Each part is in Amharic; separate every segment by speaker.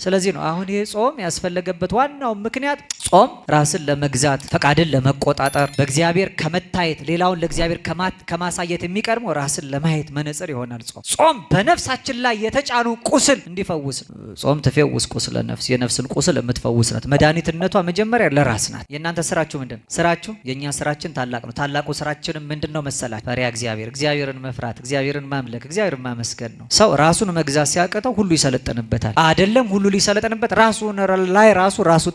Speaker 1: ስለዚህ ነው አሁን ይሄ ጾም ያስፈለገበት ዋናው ምክንያት ጾም ራስን ለመግዛት ፈቃድን ለመቆጣጠር በእግዚአብሔር ከመታየት ሌላውን ለእግዚአብሔር ከማሳየት የሚቀድመው ራስን ለማየት መነጽር ይሆናል። ጾም በነፍሳችን ላይ የተጫኑ ቁስል እንዲፈውስ ነው። ጾም ትፈውስ ቁስለ ነፍስ፣ የነፍስን ቁስል የምትፈውስ ናት። መድኃኒትነቷ መጀመሪያ ለራስ ናት። የእናንተ ስራችሁ ምንድን ነው? ስራችሁ የእኛ ስራችን ታላቅ ነው። ታላቁ ስራችንም ምንድን ነው መሰላችሁ? ፈሪሃ እግዚአብሔር፣ እግዚአብሔርን መፍራት፣ እግዚአብሔርን ማምለክ፣ እግዚአብሔርን ማመስገን ነው። ሰው ራሱን መግዛት ሲያቅተው ሁሉ ይሰለጥንበታል። አይደለም ሁሉ ሊሰለጥንበት ራሱ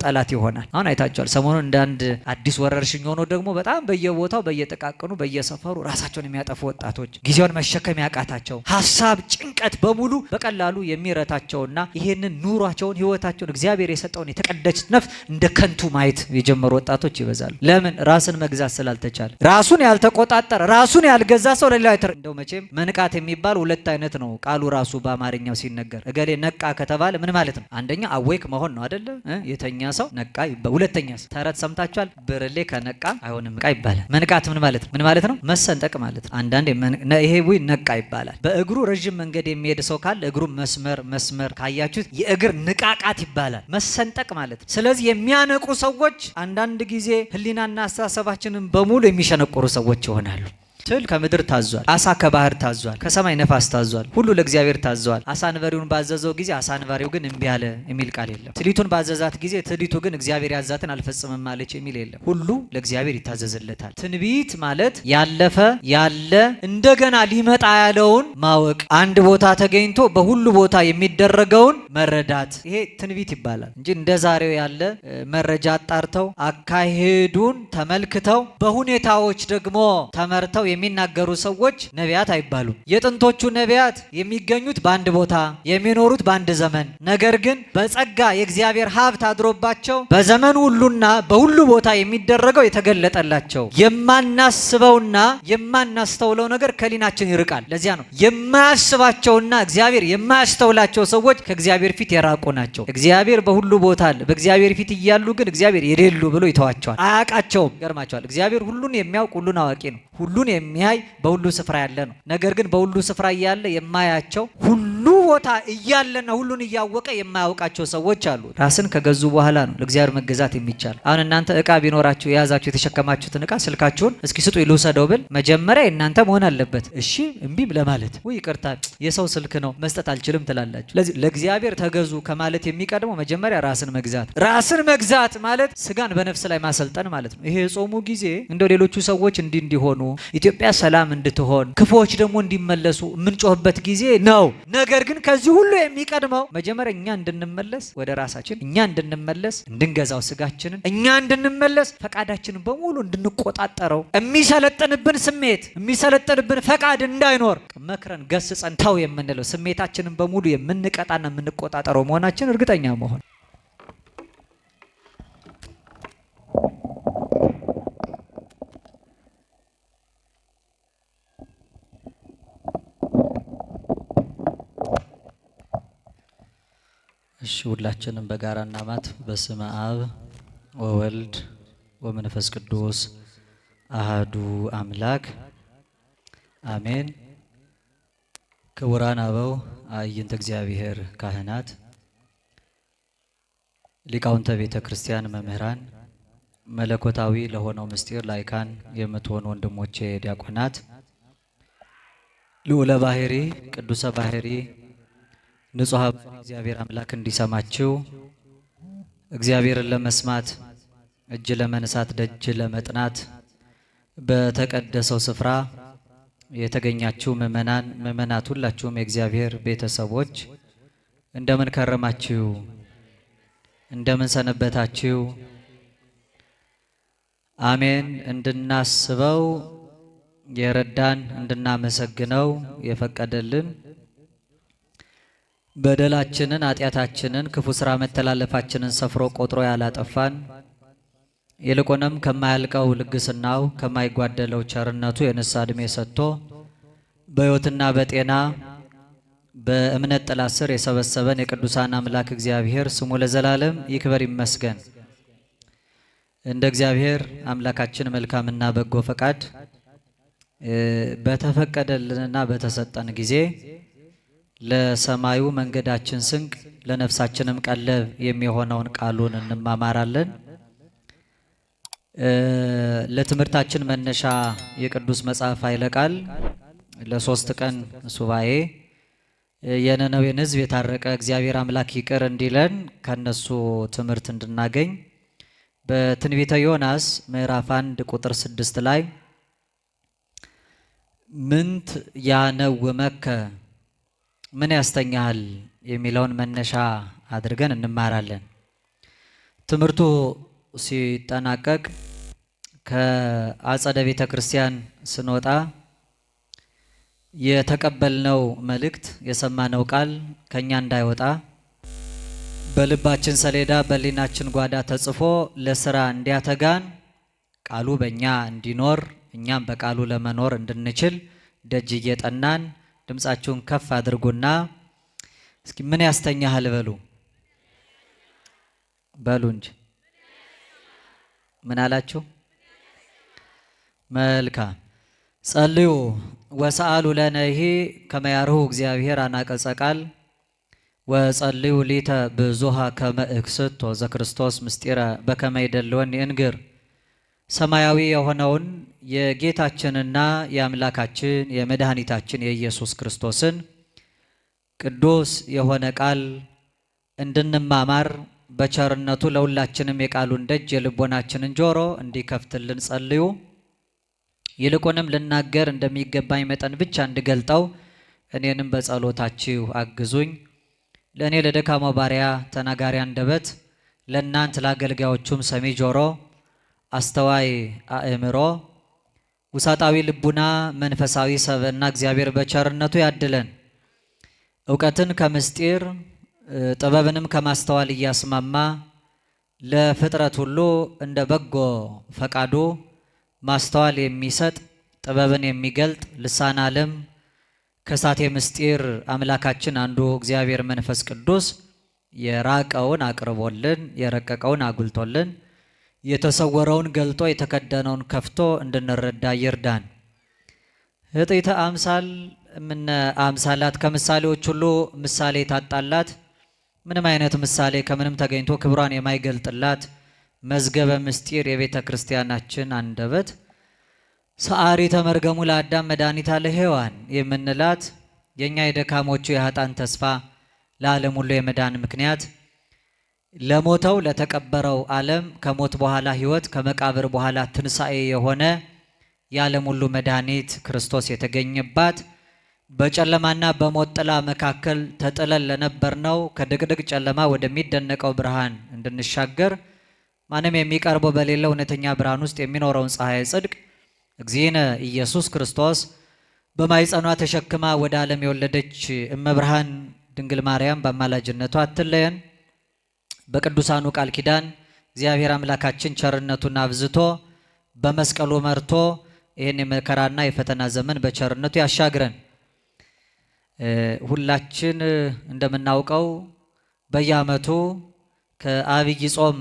Speaker 1: ጠላት ይሆናል። አሁን አይታችኋል። ሰሞኑን እንደ አንድ አዲስ ወረርሽኝ ሆኖ ደግሞ በጣም በየቦታው በየጠቃቅኑ በየሰፈሩ ራሳቸውን የሚያጠፉ ወጣቶች ጊዜውን መሸከም ያቃታቸው ሀሳብ ጭንቀት በሙሉ በቀላሉ የሚረታቸውና ይሄንን ኑሯቸውን ህይወታቸውን እግዚአብሔር የሰጠውን የተቀደሰ ነፍስ እንደ ከንቱ ማየት የጀመሩ ወጣቶች ይበዛሉ። ለምን? ራስን መግዛት ስላልተቻለ። ራሱን ያልተቆጣጠረ ራሱን ያልገዛ ሰው ለሌላ እንደው መቼም መንቃት የሚባል ሁለት አይነት ነው ቃሉ ራሱ በአማርኛው ሲነገር። እገሌ ነቃ ከተባለ ምን ማለት ነው? አንደኛ አዌክ መሆን ነው አይደለ? የተኛ ሰው ነቃ ይባላል። ሁለተኛ ተረት ሰምታችኋል? ብርሌ ከነቃ አይሆንም ነቃ ይባላል። መንቃት ምን ማለት ነው? ምን ማለት ነው? መሰንጠቅ ማለት ነው። አንዳንዴ ይሄ ወይ ነቃ ይባላል። በእግሩ ረጅም መንገድ የሚሄድ ሰው ካለ እግሩ መስመር ካያችሁት የእግር ንቃቃት ይባላል። መሰንጠቅ ማለት ነው። ስለዚህ የሚያነቁ ሰዎች አንዳንድ ጊዜ ህሊናና አስተሳሰባችንን በሙሉ የሚሸነቁሩ ሰዎች ይሆናሉ። ትል ከምድር ታዟል፣ አሳ ከባህር ታዟል፣ ከሰማይ ነፋስ ታዟል፣ ሁሉ ለእግዚአብሔር ታዟል። አሳ አንበሪውን ባዘዘው ጊዜ አሳ አንበሪው ግን እምቢ አለ የሚል ቃል የለም። ትሊቱን ባዘዛት ጊዜ ትሊቱ ግን እግዚአብሔር ያዛትን አልፈጽምም አለች የሚል የለም። ሁሉ ለእግዚአብሔር ይታዘዝለታል። ትንቢት ማለት ያለፈ ያለ እንደገና ሊመጣ ያለውን ማወቅ፣ አንድ ቦታ ተገኝቶ በሁሉ ቦታ የሚደረገውን መረዳት፣ ይሄ ትንቢት ይባላል እንጂ እንደ ዛሬው ያለ መረጃ አጣርተው አካሄዱን ተመልክተው በሁኔታዎች ደግሞ ተመርተው የሚናገሩ ሰዎች ነቢያት አይባሉም። የጥንቶቹ ነቢያት የሚገኙት በአንድ ቦታ የሚኖሩት በአንድ ዘመን፣ ነገር ግን በጸጋ የእግዚአብሔር ሀብት አድሮባቸው በዘመን ሁሉና በሁሉ ቦታ የሚደረገው የተገለጠላቸው የማናስበውና የማናስተውለው ነገር ከሊናችን ይርቃል። ለዚያ ነው የማያስባቸውና እግዚአብሔር የማያስተውላቸው ሰዎች ከእግዚአብሔር ፊት የራቁ ናቸው። እግዚአብሔር በሁሉ ቦታ አለ። በእግዚአብሔር ፊት እያሉ ግን እግዚአብሔር የሌሉ ብሎ ይተዋቸዋል። አያውቃቸውም። ይገርማቸዋል። እግዚአብሔር ሁሉን የሚያውቅ ሁሉን አዋቂ ነው። ሁሉን የሚያይ በሁሉ ስፍራ ያለ ነው። ነገር ግን በሁሉ ስፍራ እያለ የማያቸው ሁሉ ቦታ እያለና ሁሉን እያወቀ የማያውቃቸው ሰዎች አሉ። ራስን ከገዙ በኋላ ነው ለእግዚአብሔር መገዛት የሚቻል። አሁን እናንተ እቃ ቢኖራችሁ የያዛችሁ የተሸከማችሁትን እቃ ስልካችሁን እስኪ ስጡ ልውሰደው ብል መጀመሪያ እናንተ መሆን አለበት እሺ እምቢም ለማለት ወይ ይቅርታ የሰው ስልክ ነው መስጠት አልችልም ትላላችሁ። ስለዚህ ለእግዚአብሔር ተገዙ ከማለት የሚቀድመው መጀመሪያ ራስን መግዛት። ራስን መግዛት ማለት ስጋን በነፍስ ላይ ማሰልጠን ማለት ነው። ይሄ የጾሙ ጊዜ እንደው ሌሎቹ ሰዎች እንዲሆኑ ኢትዮጵያ ሰላም እንድትሆን ክፉዎች ደግሞ እንዲመለሱ የምንጮህበት ጊዜ ነው። ነገር ግን ከዚህ ሁሉ የሚቀድመው መጀመሪያ እኛ እንድንመለስ ወደ ራሳችን፣ እኛ እንድንመለስ እንድንገዛው ስጋችንን፣ እኛ እንድንመለስ ፈቃዳችንን በሙሉ እንድንቆጣጠረው የሚሰለጥንብን ስሜት የሚሰለጥንብን ፈቃድ እንዳይኖር መክረን ገስጸን ተው የምንለው ስሜታችንን በሙሉ የምንቀጣና የምንቆጣጠረው መሆናችን እርግጠኛ መሆን። እሺ ሁላችንም በጋራ እናማት። በስመ አብ ወወልድ ወመንፈስ ቅዱስ አሃዱ አምላክ አሜን። ክቡራን አበው አዕይንተ እግዚአብሔር ካህናት፣ ሊቃውንተ ቤተ ክርስቲያን፣ መምህራን፣ መለኮታዊ ለሆነው ምስጢር ላይካን የምትሆኑ ወንድሞቼ ዲያቆናት፣ ልዑለ ባህሪ ቅዱሰ ባህሪ ንጹሕ እግዚአብሔር አምላክ እንዲሰማችሁ እግዚአብሔርን ለመስማት እጅ ለመንሳት ደጅ ለመጥናት በተቀደሰው ስፍራ የተገኛችሁ ምእመናት ሁላችሁም የእግዚአብሔር ቤተሰቦች እንደምን ከረማችሁ? እንደምን ሰነበታችሁ? አሜን። እንድናስበው የረዳን እንድናመሰግነው የፈቀደልን በደላችንን ኃጢአታችንን ክፉ ስራ መተላለፋችንን ሰፍሮ ቆጥሮ ያላጠፋን ይልቁንም ከማያልቀው ልግስናው ከማይጓደለው ቸርነቱ የንስሐ ዕድሜ ሰጥቶ በሕይወትና በጤና በእምነት ጥላ ስር የሰበሰበን የቅዱሳን አምላክ እግዚአብሔር ስሙ ለዘላለም ይክበር ይመስገን። እንደ እግዚአብሔር አምላካችን መልካምና በጎ ፈቃድ በተፈቀደልንና በተሰጠን ጊዜ ለሰማዩ መንገዳችን ስንቅ ለነፍሳችንም ቀለብ የሚሆነውን ቃሉን እንማማራለን። ለትምህርታችን መነሻ የቅዱስ መጽሐፍ ኃይለ ቃል ለ3 ቀን ሱባኤ የነነዌን ሕዝብ የታረቀ እግዚአብሔር አምላክ ይቅር እንዲለን ከነሱ ትምህርት እንድናገኝ በትንቢተ ዮናስ ምዕራፍ 1 ቁጥር 6 ላይ ምንት ያነውመከ ምን ያስተኛሃል የሚለውን መነሻ አድርገን እንማራለን። ትምህርቱ ሲጠናቀቅ ከአጸደ ቤተ ክርስቲያን ስንወጣ የተቀበልነው መልእክት የሰማነው ቃል ከኛ እንዳይወጣ በልባችን ሰሌዳ በሊናችን ጓዳ ተጽፎ ለስራ እንዲያተጋን ቃሉ በእኛ እንዲኖር እኛም በቃሉ ለመኖር እንድንችል ደጅ እየጠናን ድምፃችሁን ከፍ አድርጉና እስኪ ምን ያስተኛሃል በሉ እንጂ ምን አላችሁ? መልካም ጸልዩ ወሰአሉ ለነሂ ከመ ያርሁ እግዚአብሔር አናቀጸ ቃል ወጸልዩ ሊተ ብዙሃ ከመ እክስቶ ዘክርስቶስ ምስጢረ በከመ ይደልወኒ እንግር። ሰማያዊ የሆነውን የጌታችንና የአምላካችን የመድኃኒታችን የኢየሱስ ክርስቶስን ቅዱስ የሆነ ቃል እንድንማማር በቸርነቱ ለሁላችንም የቃሉን ደጅ የልቦናችንን ጆሮ እንዲከፍትልን ጸልዩ። ይልቁንም ልናገር እንደሚገባኝ መጠን ብቻ እንድገልጠው እኔንም በጸሎታችሁ አግዙኝ። ለእኔ ለደካማው ባሪያ ተናጋሪ አንደበት፣ ለእናንት ለአገልጋዮቹም ሰሚ ጆሮ፣ አስተዋይ አእምሮ፣ ውሳጣዊ ልቡና፣ መንፈሳዊ ሰብዕና እግዚአብሔር በቸርነቱ ያድለን። እውቀትን ከምስጢር ጥበብንም ከማስተዋል እያስማማ ለፍጥረት ሁሉ እንደ በጎ ፈቃዱ ማስተዋል የሚሰጥ ጥበብን የሚገልጥ ልሳነ ዓለም ከሳቴ ምስጢር አምላካችን አንዱ እግዚአብሔር መንፈስ ቅዱስ የራቀውን አቅርቦልን የረቀቀውን አጉልቶልን የተሰወረውን ገልጦ የተከደነውን ከፍቶ እንድንረዳ ይርዳን። ህጢተ አምሳል እምነ አምሳላት ከምሳሌዎች ሁሉ ምሳሌ ታጣላት። ምንም አይነት ምሳሌ ከምንም ተገኝቶ ክብሯን የማይገልጥላት መዝገበ ምስጢር የቤተ ክርስቲያናችን አንደበት ሰዓሪ ተመርገሙ ለአዳም መድኃኒታ ለሔዋን የምንላት የእኛ የደካሞቹ የኃጥአን ተስፋ ለዓለም ሁሉ የመዳን ምክንያት ለሞተው ለተቀበረው ዓለም ከሞት በኋላ ሕይወት ከመቃብር በኋላ ትንሣኤ የሆነ የዓለም ሁሉ መድኃኒት ክርስቶስ የተገኘባት በጨለማና በሞት ጥላ መካከል ተጥለን ለነበርነው ከድቅድቅ ጨለማ ወደሚደነቀው ብርሃን እንድንሻገር ማንም የሚቀርበው በሌለ እውነተኛ ብርሃን ውስጥ የሚኖረውን ፀሐይ ጽድቅ እግዚእነ ኢየሱስ ክርስቶስ በማይጸኗ ተሸክማ ወደ ዓለም የወለደች እመብርሃን ድንግል ማርያም በአማላጅነቷ አትለየን። በቅዱሳኑ ቃል ኪዳን እግዚአብሔር አምላካችን ቸርነቱን አብዝቶ በመስቀሉ መርቶ ይህን የመከራና የፈተና ዘመን በቸርነቱ ያሻግረን። ሁላችን እንደምናውቀው በየዓመቱ ከአብይ ጾም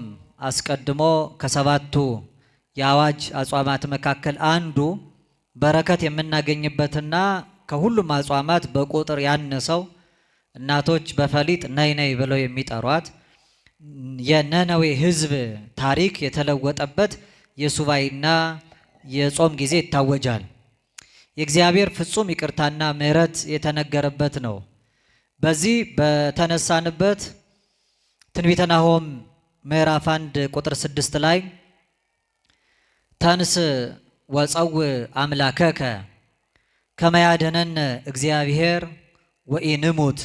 Speaker 1: አስቀድሞ ከ7ቱ የአዋጅ አጽዋማት መካከል አንዱ በረከት የምናገኝበትና ከሁሉም አጽዋማት በቁጥር ያነሰው እናቶች በፈሊጥ ነይ ነይ ብለው የሚጠሯት የነነዌ ሕዝብ ታሪክ የተለወጠበት የሱባኤና የጾም ጊዜ ይታወጃል። የእግዚአብሔር ፍጹም ይቅርታና ምሕረት የተነገረበት ነው። በዚህ በተነሳንበት ትንቢተ ናሆም ምዕራፍ 1 ቁጥር 6 ላይ ተንስ ወፀው አምላከከ ከመ ያድኅነነ እግዚአብሔር ወኢንሙት፣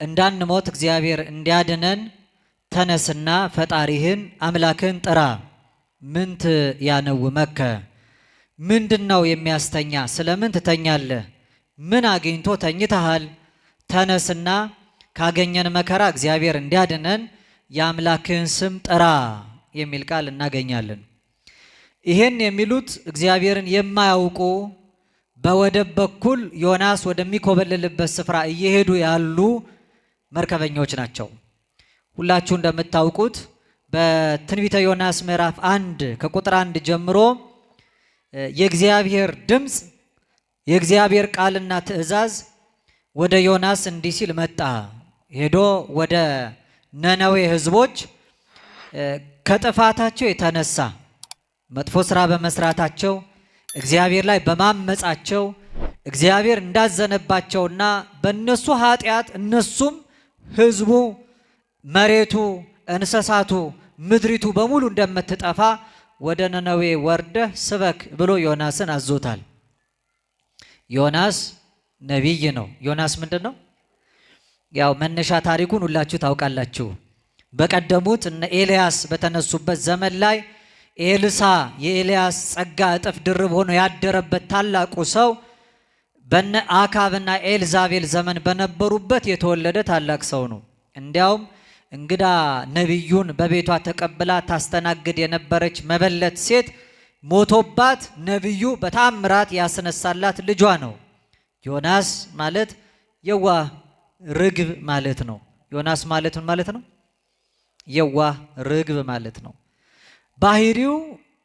Speaker 1: እንዳንሞት እግዚአብሔር እንዲያድነን ተነስና ፈጣሪህን አምላክህን ጥራ። ምንት ያነውመከ፣ ምንድነው የሚያስተኛ? ስለምን ትተኛለህ? ምን አግኝቶ ተኝተሃል? ተነስና ካገኘን መከራ እግዚአብሔር እንዲያድነን የአምላክህን ስም ጥራ የሚል ቃል እናገኛለን። ይሄን የሚሉት እግዚአብሔርን የማያውቁ በወደብ በኩል ዮናስ ወደሚኮበልልበት ስፍራ እየሄዱ ያሉ መርከበኞች ናቸው። ሁላችሁ እንደምታውቁት በትንቢተ ዮናስ ምዕራፍ 1 ከቁጥር 1 ጀምሮ የእግዚአብሔር ድምፅ የእግዚአብሔር ቃልና ትእዛዝ ወደ ዮናስ እንዲህ ሲል መጣ። ሄዶ ወደ ነነዌ ሕዝቦች ከጥፋታቸው የተነሳ መጥፎ ስራ በመስራታቸው እግዚአብሔር ላይ በማመጻቸው እግዚአብሔር እንዳዘነባቸውና በእነሱ ኃጢአት እነሱም ሕዝቡ፣ መሬቱ፣ እንስሳቱ፣ ምድሪቱ በሙሉ እንደምትጠፋ ወደ ነነዌ ወርደህ ስበክ ብሎ ዮናስን አዞታል። ዮናስ ነቢይ ነው። ዮናስ ምንድን ነው? ያው መነሻ ታሪኩን ሁላችሁ ታውቃላችሁ። በቀደሙት እነ ኤልያስ በተነሱበት ዘመን ላይ ኤልሳ የኤልያስ ጸጋ እጥፍ ድርብ ሆኖ ያደረበት ታላቁ ሰው በነ አካብና ኤልዛቤል ዘመን በነበሩበት የተወለደ ታላቅ ሰው ነው። እንዲያውም እንግዳ ነቢዩን በቤቷ ተቀብላ ታስተናግድ የነበረች መበለት ሴት ሞቶባት ነቢዩ በታምራት ያስነሳላት ልጇ ነው። ዮናስ ማለት የዋህ ርግብ ማለት ነው። ዮናስ ማለት ምን ማለት ነው? የዋህ ርግብ ማለት ነው። ባህሪው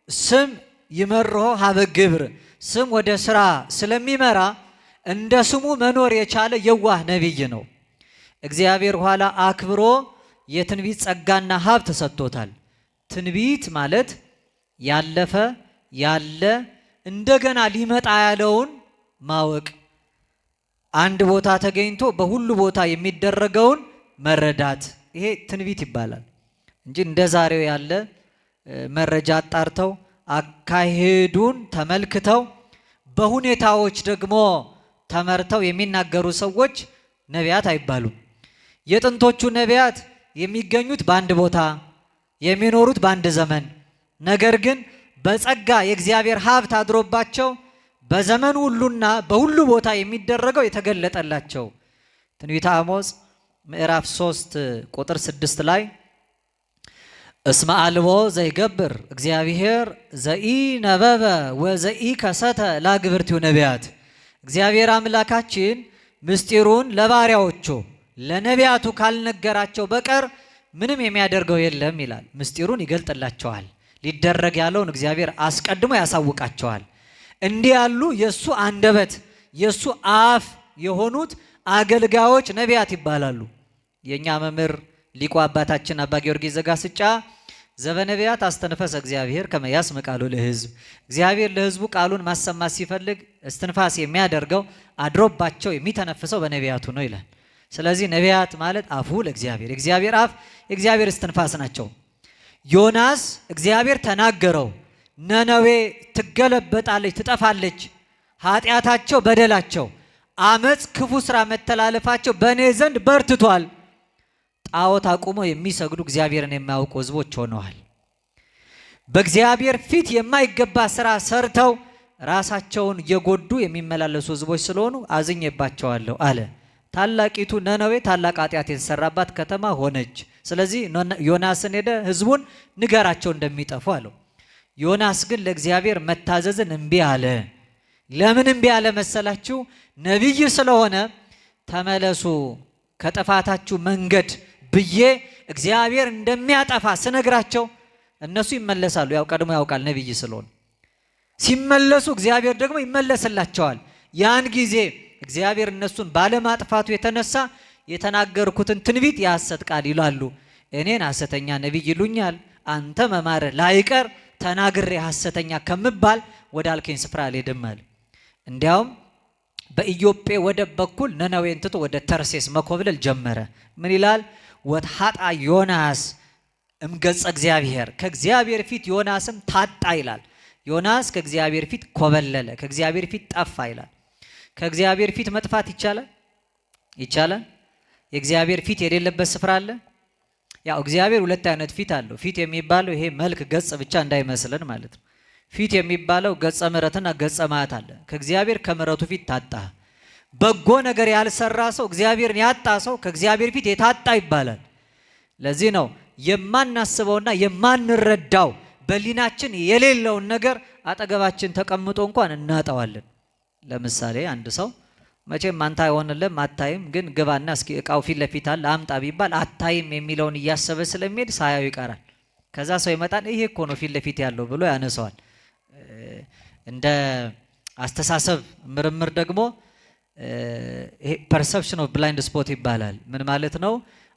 Speaker 1: ስም ይመርሖ ሀበ ግብር፣ ስም ወደ ስራ ስለሚመራ እንደ ስሙ መኖር የቻለ የዋህ ነቢይ ነው። እግዚአብሔር ኋላ አክብሮ የትንቢት ጸጋና ሀብት ሰጥቶታል። ትንቢት ማለት ያለፈ ያለ እንደገና ሊመጣ ያለውን ማወቅ፣ አንድ ቦታ ተገኝቶ በሁሉ ቦታ የሚደረገውን መረዳት፣ ይሄ ትንቢት ይባላል እንጂ እንደ ዛሬው ያለ መረጃ አጣርተው አካሄዱን ተመልክተው በሁኔታዎች ደግሞ ተመርተው የሚናገሩ ሰዎች ነቢያት አይባሉም። የጥንቶቹ ነቢያት የሚገኙት በአንድ ቦታ የሚኖሩት በአንድ ዘመን፣ ነገር ግን በጸጋ የእግዚአብሔር ሀብት አድሮባቸው በዘመን ሁሉና በሁሉ ቦታ የሚደረገው የተገለጠላቸው። ትንቢተ አሞጽ ምዕራፍ 3 ቁጥር 6 ላይ እስመ አልቦ ዘይገብር እግዚአብሔር ዘኢ ነበበ ወዘኢ ከሰተ ላግብርቲው ነቢያት፣ እግዚአብሔር አምላካችን ምስጢሩን ለባሪያዎቹ ለነቢያቱ ካልነገራቸው በቀር ምንም የሚያደርገው የለም ይላል። ምስጢሩን ይገልጥላቸዋል። ሊደረግ ያለውን እግዚአብሔር አስቀድሞ ያሳውቃቸዋል። እንዲህ ያሉ የእሱ አንደበት የእሱ አፍ የሆኑት አገልጋዮች ነቢያት ይባላሉ። የእኛ መምህር ሊቁ አባታችን አባ ጊዮርጊስ ዘጋስጫ ዘበነቢያት አስተንፈሰ እግዚአብሔር ከመ ያስምዕ ቃሉ ለሕዝብ፣ እግዚአብሔር ለሕዝቡ ቃሉን ማሰማት ሲፈልግ እስትንፋስ የሚያደርገው አድሮባቸው የሚተነፍሰው በነቢያቱ ነው ይላል። ስለዚህ ነቢያት ማለት አፉ ለእግዚአብሔር፣ የእግዚአብሔር አፍ የእግዚአብሔር እስትንፋስ ናቸው። ዮናስ እግዚአብሔር ተናገረው፣ ነነዌ ትገለበጣለች፣ ትጠፋለች፣ ኃጢአታቸው፣ በደላቸው፣ አመፅ፣ ክፉ ስራ፣ መተላለፋቸው በእኔ ዘንድ በርትቷል፣ ጣዖት አቁመው የሚሰግዱ እግዚአብሔርን የማያውቁ ሕዝቦች ሆነዋል፣ በእግዚአብሔር ፊት የማይገባ ስራ ሰርተው ራሳቸውን እየጎዱ የሚመላለሱ ሕዝቦች ስለሆኑ አዝኜባቸዋለሁ አለ። ታላቂቱ ነነዌ ታላቅ ኃጢአት የተሰራባት ከተማ ሆነች። ስለዚህ ዮናስን ሄደ ሕዝቡን ንገራቸው እንደሚጠፉ አለው። ዮናስ ግን ለእግዚአብሔር መታዘዝን እምቢ አለ። ለምን እምቢ አለ መሰላችሁ? ነቢይ ስለሆነ ተመለሱ ከጥፋታችሁ መንገድ ብዬ እግዚአብሔር እንደሚያጠፋ ስነግራቸው እነሱ ይመለሳሉ። ያው ቀድሞ ያውቃል ነቢይ ስለሆነ። ሲመለሱ እግዚአብሔር ደግሞ ይመለስላቸዋል። ያን ጊዜ እግዚአብሔር እነሱን ባለማጥፋቱ የተነሳ የተናገርኩትን ትንቢት የሐሰት ቃል ይላሉ፣ እኔን ሐሰተኛ ነቢይ ይሉኛል፣ አንተ መማረ ላይቀር ተናግሬ ሐሰተኛ ከምባል ወደ አልከኝ ስፍራ አልሄድም አለ። እንዲያውም በኢዮጴ ወደብ በኩል ነነዌን ትቶ ወደ ተርሴስ መኮብለል ጀመረ። ምን ይላል? ወትሐጣ ዮናስ እምገጸ እግዚአብሔር፣ ከእግዚአብሔር ፊት ዮናስም ታጣ ይላል። ዮናስ ከእግዚአብሔር ፊት ኮበለለ፣ ከእግዚአብሔር ፊት ጠፋ ይላል። ከእግዚአብሔር ፊት መጥፋት ይቻላል? ይቻላል? የእግዚአብሔር ፊት የሌለበት ስፍራ አለ? ያው እግዚአብሔር ሁለት አይነት ፊት አለው። ፊት የሚባለው ይሄ መልክ ገጽ ብቻ እንዳይመስልን ማለት ነው። ፊት የሚባለው ገጸ ምሕረትና ገጸ መዓት አለ። ከእግዚአብሔር ከምሕረቱ ፊት ታጣ። በጎ ነገር ያልሰራ ሰው እግዚአብሔርን ያጣ ሰው ከእግዚአብሔር ፊት የታጣ ይባላል። ለዚህ ነው የማናስበውና የማንረዳው በሊናችን የሌለውን ነገር አጠገባችን ተቀምጦ እንኳን እናጠዋለን። ለምሳሌ አንድ ሰው መቼም አንተ አይሆንልም አታይም፣ ግን ግባና እስኪ እቃው ፊት ለፊት አለ አምጣ ቢባል አታይም የሚለውን እያሰበ ስለሚሄድ ሳያው ይቀራል። ከዛ ሰው ይመጣል፣ ይሄ እኮ ነው ፊት ለፊት ያለው ብሎ ያነሳዋል። እንደ አስተሳሰብ ምርምር ደግሞ ይሄ ፐርሰፕሽን ኦፍ ብላይንድ ስፖት ይባላል። ምን ማለት ነው?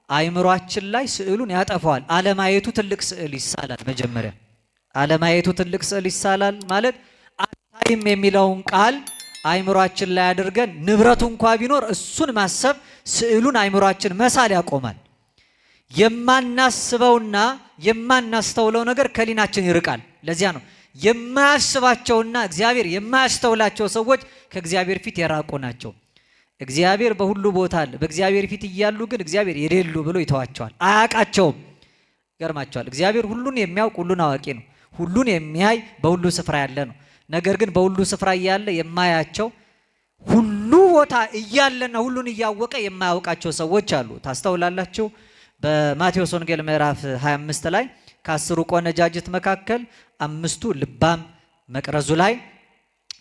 Speaker 1: አይምሯችን ላይ ስዕሉን ያጠፋዋል። አለማየቱ ትልቅ ስዕል ይሳላል። መጀመሪያ አለማየቱ ትልቅ ስዕል ይሳላል ማለት አታይም የሚለውን ቃል አይምሯችን ላይ አድርገን ንብረቱ እንኳ ቢኖር እሱን ማሰብ ስዕሉን አይምሯችን መሳል ያቆማል። የማናስበውና የማናስተውለው ነገር ከሊናችን ይርቃል። ለዚያ ነው የማያስባቸውና እግዚአብሔር የማያስተውላቸው ሰዎች ከእግዚአብሔር ፊት የራቁ ናቸው። እግዚአብሔር በሁሉ ቦታ አለ። በእግዚአብሔር ፊት እያሉ ግን እግዚአብሔር የሌሉ ብሎ ይተዋቸዋል። አያውቃቸውም። ገርማቸዋል። እግዚአብሔር ሁሉን የሚያውቅ ሁሉን አዋቂ ነው። ሁሉን የሚያይ በሁሉ ስፍራ ያለ ነው። ነገር ግን በሁሉ ስፍራ እያለ የማያቸው ሁሉ ቦታ እያለና ሁሉን እያወቀ የማያውቃቸው ሰዎች አሉ። ታስተውላላችሁ። በማቴዎስ ወንጌል ምዕራፍ 25 ላይ ከ10 ቆነጃጅት መካከል 5ቱ ልባም መቅረዙ ላይ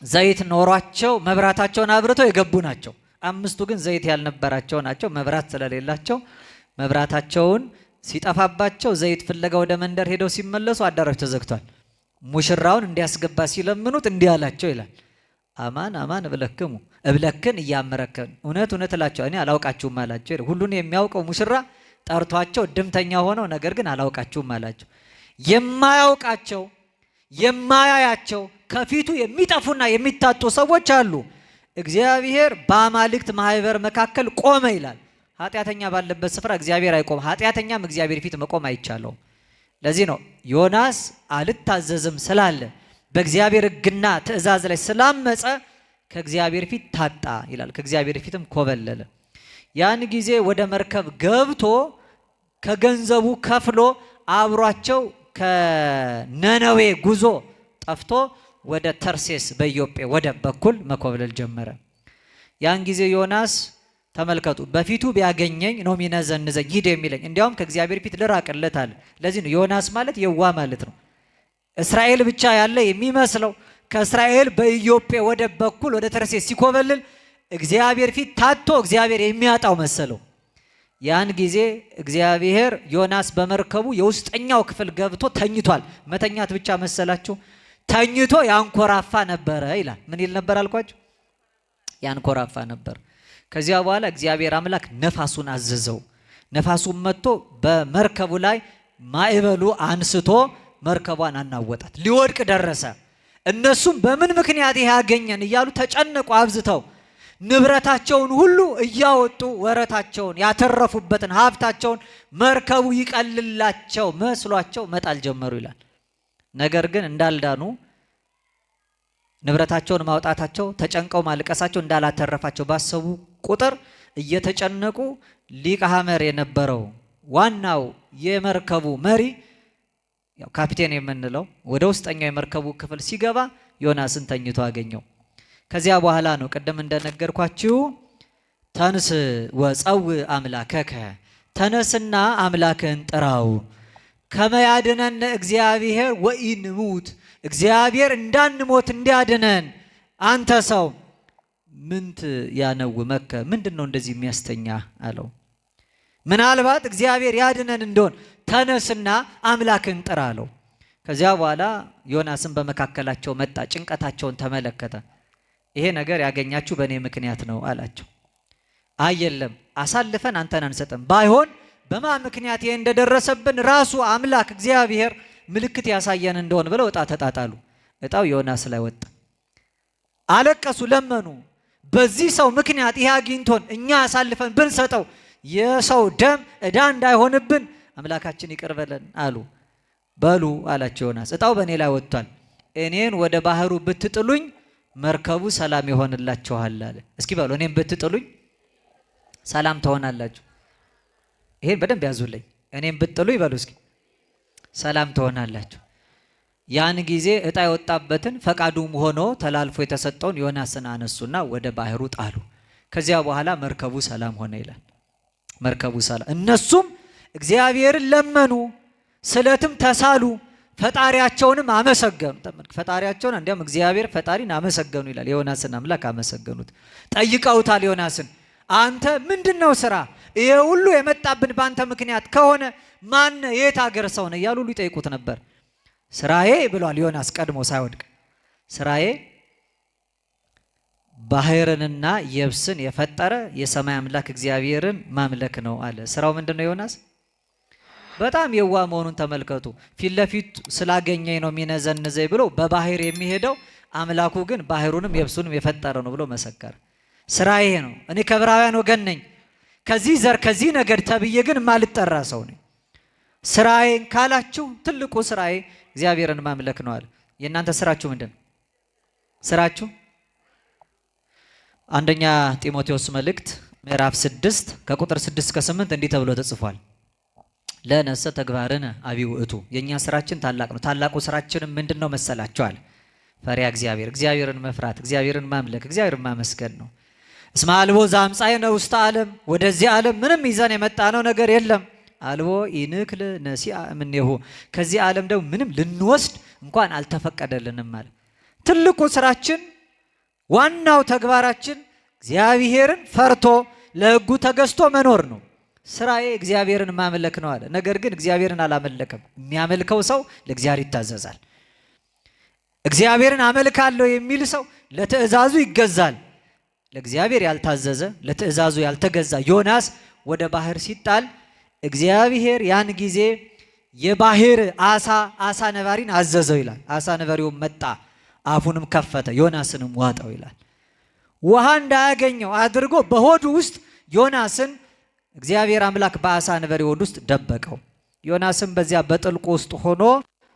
Speaker 1: ዘይት ኖሯቸው መብራታቸውን አብርተው የገቡ ናቸው። 5ቱ ግን ዘይት ያልነበራቸው ናቸው። መብራት ስለሌላቸው መብራታቸውን ሲጠፋባቸው ዘይት ፍለጋ ወደ መንደር ሄደው ሲመለሱ አዳራሹ ተዘግቷል። ሙሽራውን እንዲያስገባ ሲለምኑት እንዲህ አላቸው ይላል፣ አማን አማን እብለክን እያመረከን እውነት እውነት እላቸው እኔ አላውቃችሁም አላቸው። ሁሉን የሚያውቀው ሙሽራ ጠርቷቸው ድምተኛ ሆነው ነገር ግን አላውቃችሁም አላቸው። የማያውቃቸው የማያያቸው ከፊቱ የሚጠፉና የሚታጡ ሰዎች አሉ። እግዚአብሔር በአማልክት ማህበር መካከል ቆመ ይላል። ኃጢአተኛ ባለበት ስፍራ እግዚአብሔር አይቆም። ኃጢአተኛም እግዚአብሔር ፊት መቆም አይቻለውም። ለዚህ ነው ዮናስ አልታዘዝም ስላለ በእግዚአብሔር ሕግና ትእዛዝ ላይ ስላመፀ ከእግዚአብሔር ፊት ታጣ ይላል። ከእግዚአብሔር ፊትም ኮበለለ። ያን ጊዜ ወደ መርከብ ገብቶ ከገንዘቡ ከፍሎ አብሯቸው ከነነዌ ጉዞ ጠፍቶ ወደ ተርሴስ በኢዮጴ ወደብ በኩል መኮብለል ጀመረ። ያን ጊዜ ዮናስ ተመልከቱ፣ በፊቱ ቢያገኘኝ ነው የሚነዘንዘኝ ሂድ የሚለኝ፣ እንዲያውም ከእግዚአብሔር ፊት ልራቅለት አለ። ለዚህ ነው ዮናስ ማለት የዋ ማለት ነው። እስራኤል ብቻ ያለ የሚመስለው ከእስራኤል በኢዮጴ ወደብ በኩል ወደ ተርሴስ ሲኮበልል እግዚአብሔር ፊት ታቶ እግዚአብሔር የሚያጣው መሰለው። ያን ጊዜ እግዚአብሔር ዮናስ በመርከቡ የውስጠኛው ክፍል ገብቶ ተኝቷል። መተኛት ብቻ መሰላችሁ? ተኝቶ ያንኮራፋ ነበረ ይላል። ምን ይል ነበር አልኳችሁ? ያንኮራፋ ነበር። ከዚያ በኋላ እግዚአብሔር አምላክ ነፋሱን አዘዘው። ነፋሱን መጥቶ በመርከቡ ላይ ማዕበሉ አንስቶ መርከቧን አናወጣት፣ ሊወድቅ ደረሰ። እነሱም በምን ምክንያት ይሄ ያገኘን እያሉ ተጨነቁ አብዝተው። ንብረታቸውን ሁሉ እያወጡ ወረታቸውን ያተረፉበትን ሀብታቸውን መርከቡ ይቀልላቸው መስሏቸው መጣል ጀመሩ ይላል። ነገር ግን እንዳልዳኑ ንብረታቸውን ማውጣታቸው ተጨንቀው ማልቀሳቸው እንዳላተረፋቸው ባሰቡ ቁጥር እየተጨነቁ ሊቀ ሐመር የነበረው ዋናው የመርከቡ መሪ ያው ካፒቴን የምንለው ወደ ውስጠኛው የመርከቡ ክፍል ሲገባ ዮናስን ተኝቶ አገኘው። ከዚያ በኋላ ነው ቅድም እንደነገርኳችሁ ተንስ ወፀው አምላከከ ተነስና አምላክን ጥራው ከመያድነን እግዚአብሔር ወኢንሙት እግዚአብሔር እንዳንሞት እንዲያድነን አንተ ሰው ምንት ያነው መከ ምንድነው እንደዚህ የሚያስተኛ አለው። ምናልባት እግዚአብሔር ያድነን እንደሆን ተነስና አምላክን ጥራ አለው። ከዚያ በኋላ ዮናስን በመካከላቸው መጣ፣ ጭንቀታቸውን ተመለከተ። ይሄ ነገር ያገኛችሁ በእኔ ምክንያት ነው አላቸው። አየለም አሳልፈን አንተን አንሰጥም፣ ባይሆን በማ ምክንያት ይሄ እንደደረሰብን ራሱ አምላክ እግዚአብሔር ምልክት ያሳየን እንደሆን ብለው እጣ ተጣጣሉ። እጣው ዮናስ ላይ ወጣ። አለቀሱ፣ ለመኑ። በዚህ ሰው ምክንያት ይሄ አግኝቶን እኛ አሳልፈን ብንሰጠው የሰው ደም ዕዳ እንዳይሆንብን አምላካችን ይቅር በለን አሉ። በሉ አላቸው ዮናስ፣ እጣው በእኔ ላይ ወጥቷል። እኔን ወደ ባህሩ ብትጥሉኝ መርከቡ ሰላም ይሆንላችኋል አለ። እስኪ በሉ እኔን ብትጥሉኝ ሰላም ትሆናላችሁ። ይሄን በደንብ ያዙልኝ። እኔን ብትጥሉ ይበሉ እስኪ ሰላም ትሆናላችሁ። ያን ጊዜ እጣ የወጣበትን ፈቃዱም ሆኖ ተላልፎ የተሰጠውን ዮናስን አነሱና ወደ ባህሩ ጣሉ። ከዚያ በኋላ መርከቡ ሰላም ሆነ ይላል። መርከቡ ሰላም። እነሱም እግዚአብሔርን ለመኑ፣ ስለትም ተሳሉ፣ ፈጣሪያቸውንም አመሰገኑ። ፈጣሪያቸውን እንዲያም እግዚአብሔር ፈጣሪን አመሰገኑ ይላል። የዮናስን አምላክ አመሰገኑት። ጠይቀውታል ዮናስን፣ አንተ ምንድነው ስራ? ይሄ ሁሉ የመጣብን በአንተ ምክንያት ከሆነ ማን የት ሀገር ሰው ነው እያሉ ሁሉ ይጠይቁት ነበር። ስራዬ ብሏል ዮናስ ቀድሞ ሳይወድቅ፣ ስራዬ ባህርንና የብስን የፈጠረ የሰማይ አምላክ እግዚአብሔርን ማምለክ ነው አለ። ስራው ምንድነው? ዮናስ በጣም የዋህ መሆኑን ተመልከቱ። ፊት ለፊት ስላገኘኝ ነው የሚነዘንዘኝ ብሎ በባህር የሚሄደው አምላኩ ግን ባህሩንም የብሱንም የፈጠረ ነው ብሎ መሰከረ። ስራ ይሄ ነው። እኔ ከዕብራውያን ወገን ነኝ፣ ከዚህ ዘር ከዚህ ነገድ ተብዬ ግን ማልጠራ ሰው ነኝ። ስራዬን ካላችሁ ትልቁ ስራዬ እግዚአብሔርን ማምለክ ነው አለ። የእናንተ ስራችሁ ምንድን ነው? ስራችሁ አንደኛ ጢሞቴዎስ መልእክት ምዕራፍ 6 ከቁጥር 6 እስከ 8 እንዲህ ተብሎ ተጽፏል። ለነሰ ተግባርን አቢው እቱ የኛ ስራችን ታላቅ ነው። ታላቁ ስራችንም ምንድነው መሰላችኋል? ፈሪያ እግዚአብሔር፣ እግዚአብሔርን መፍራት፣ እግዚአብሔርን ማምለክ፣ እግዚአብሔርን ማመስገን ነው። እስመ አልቦ ዘአምጻእነ ውስተ ዓለም ወደዚህ ዓለም ምንም ይዘን የመጣነው ነገር የለም። አልቦ ኢንክል ነሲአ እምኔሁ ከዚህ ዓለም ደግሞ ምንም ልንወስድ እንኳን አልተፈቀደልንም ማለት። ትልቁ ስራችን ዋናው ተግባራችን እግዚአብሔርን ፈርቶ ለሕጉ ተገዝቶ መኖር ነው። ስራዬ እግዚአብሔርን ማምለክ ነው አለ። ነገር ግን እግዚአብሔርን አላመለከም። የሚያመልከው ሰው ለእግዚአብሔር ይታዘዛል። እግዚአብሔርን አመልካለሁ የሚል ሰው ለትእዛዙ ይገዛል። ለእግዚአብሔር ያልታዘዘ ለትእዛዙ ያልተገዛ ዮናስ ወደ ባህር ሲጣል እግዚአብሔር ያን ጊዜ የባህር አሳ ነባሪን አዘዘው ይላል። አሳ ነባሪውም መጣ፣ አፉንም ከፈተ፣ ዮናስንም ዋጠው ይላል። ውሃ እንዳያገኘው አድርጎ በሆዱ ውስጥ ዮናስን እግዚአብሔር አምላክ በአሳ ነባሪ ሆድ ውስጥ ደበቀው። ዮናስም በዚያ በጥልቁ ውስጥ ሆኖ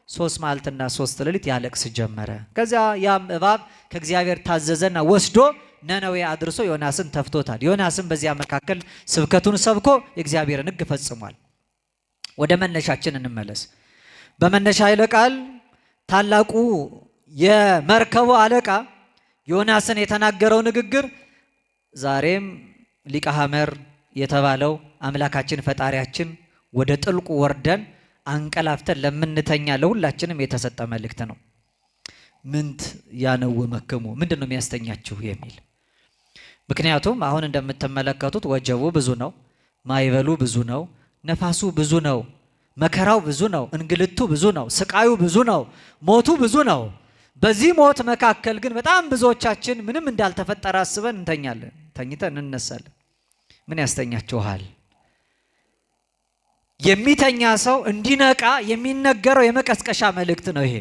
Speaker 1: 3 መዓልትና 3 ሌሊት ያለቅስ ጀመረ። ከዚያ ያም እባብ ከእግዚአብሔር ታዘዘና ወስዶ ነነዌ አድርሶ ዮናስን ተፍቶታል። ዮናስም በዚያ መካከል ስብከቱን ሰብኮ የእግዚአብሔርን ሕግ ፈጽሟል። ወደ መነሻችን እንመለስ። በመነሻ ኃይለ ቃል ታላቁ የመርከቡ አለቃ ዮናስን የተናገረው ንግግር ዛሬም ሊቀ ሐመር የተባለው አምላካችን ፈጣሪያችን ወደ ጥልቁ ወርደን አንቀላፍተን ለምንተኛ ለሁላችንም የተሰጠ መልእክት ነው። ምንት ያነውመክሙ ምንድነው የሚያስተኛችሁ የሚል። ምክንያቱም አሁን እንደምትመለከቱት ወጀቡ ብዙ ነው፣ ማይበሉ ብዙ ነው፣ ነፋሱ ብዙ ነው፣ መከራው ብዙ ነው፣ እንግልቱ ብዙ ነው፣ ስቃዩ ብዙ ነው፣ ሞቱ ብዙ ነው። በዚህ ሞት መካከል ግን በጣም ብዙዎቻችን ምንም እንዳልተፈጠረ አስበን እንተኛለን፣ ተኝተን እንነሳለን። ምን ያስተኛችኋል? የሚተኛ ሰው እንዲነቃ የሚነገረው የመቀስቀሻ መልእክት ነው ይሄ።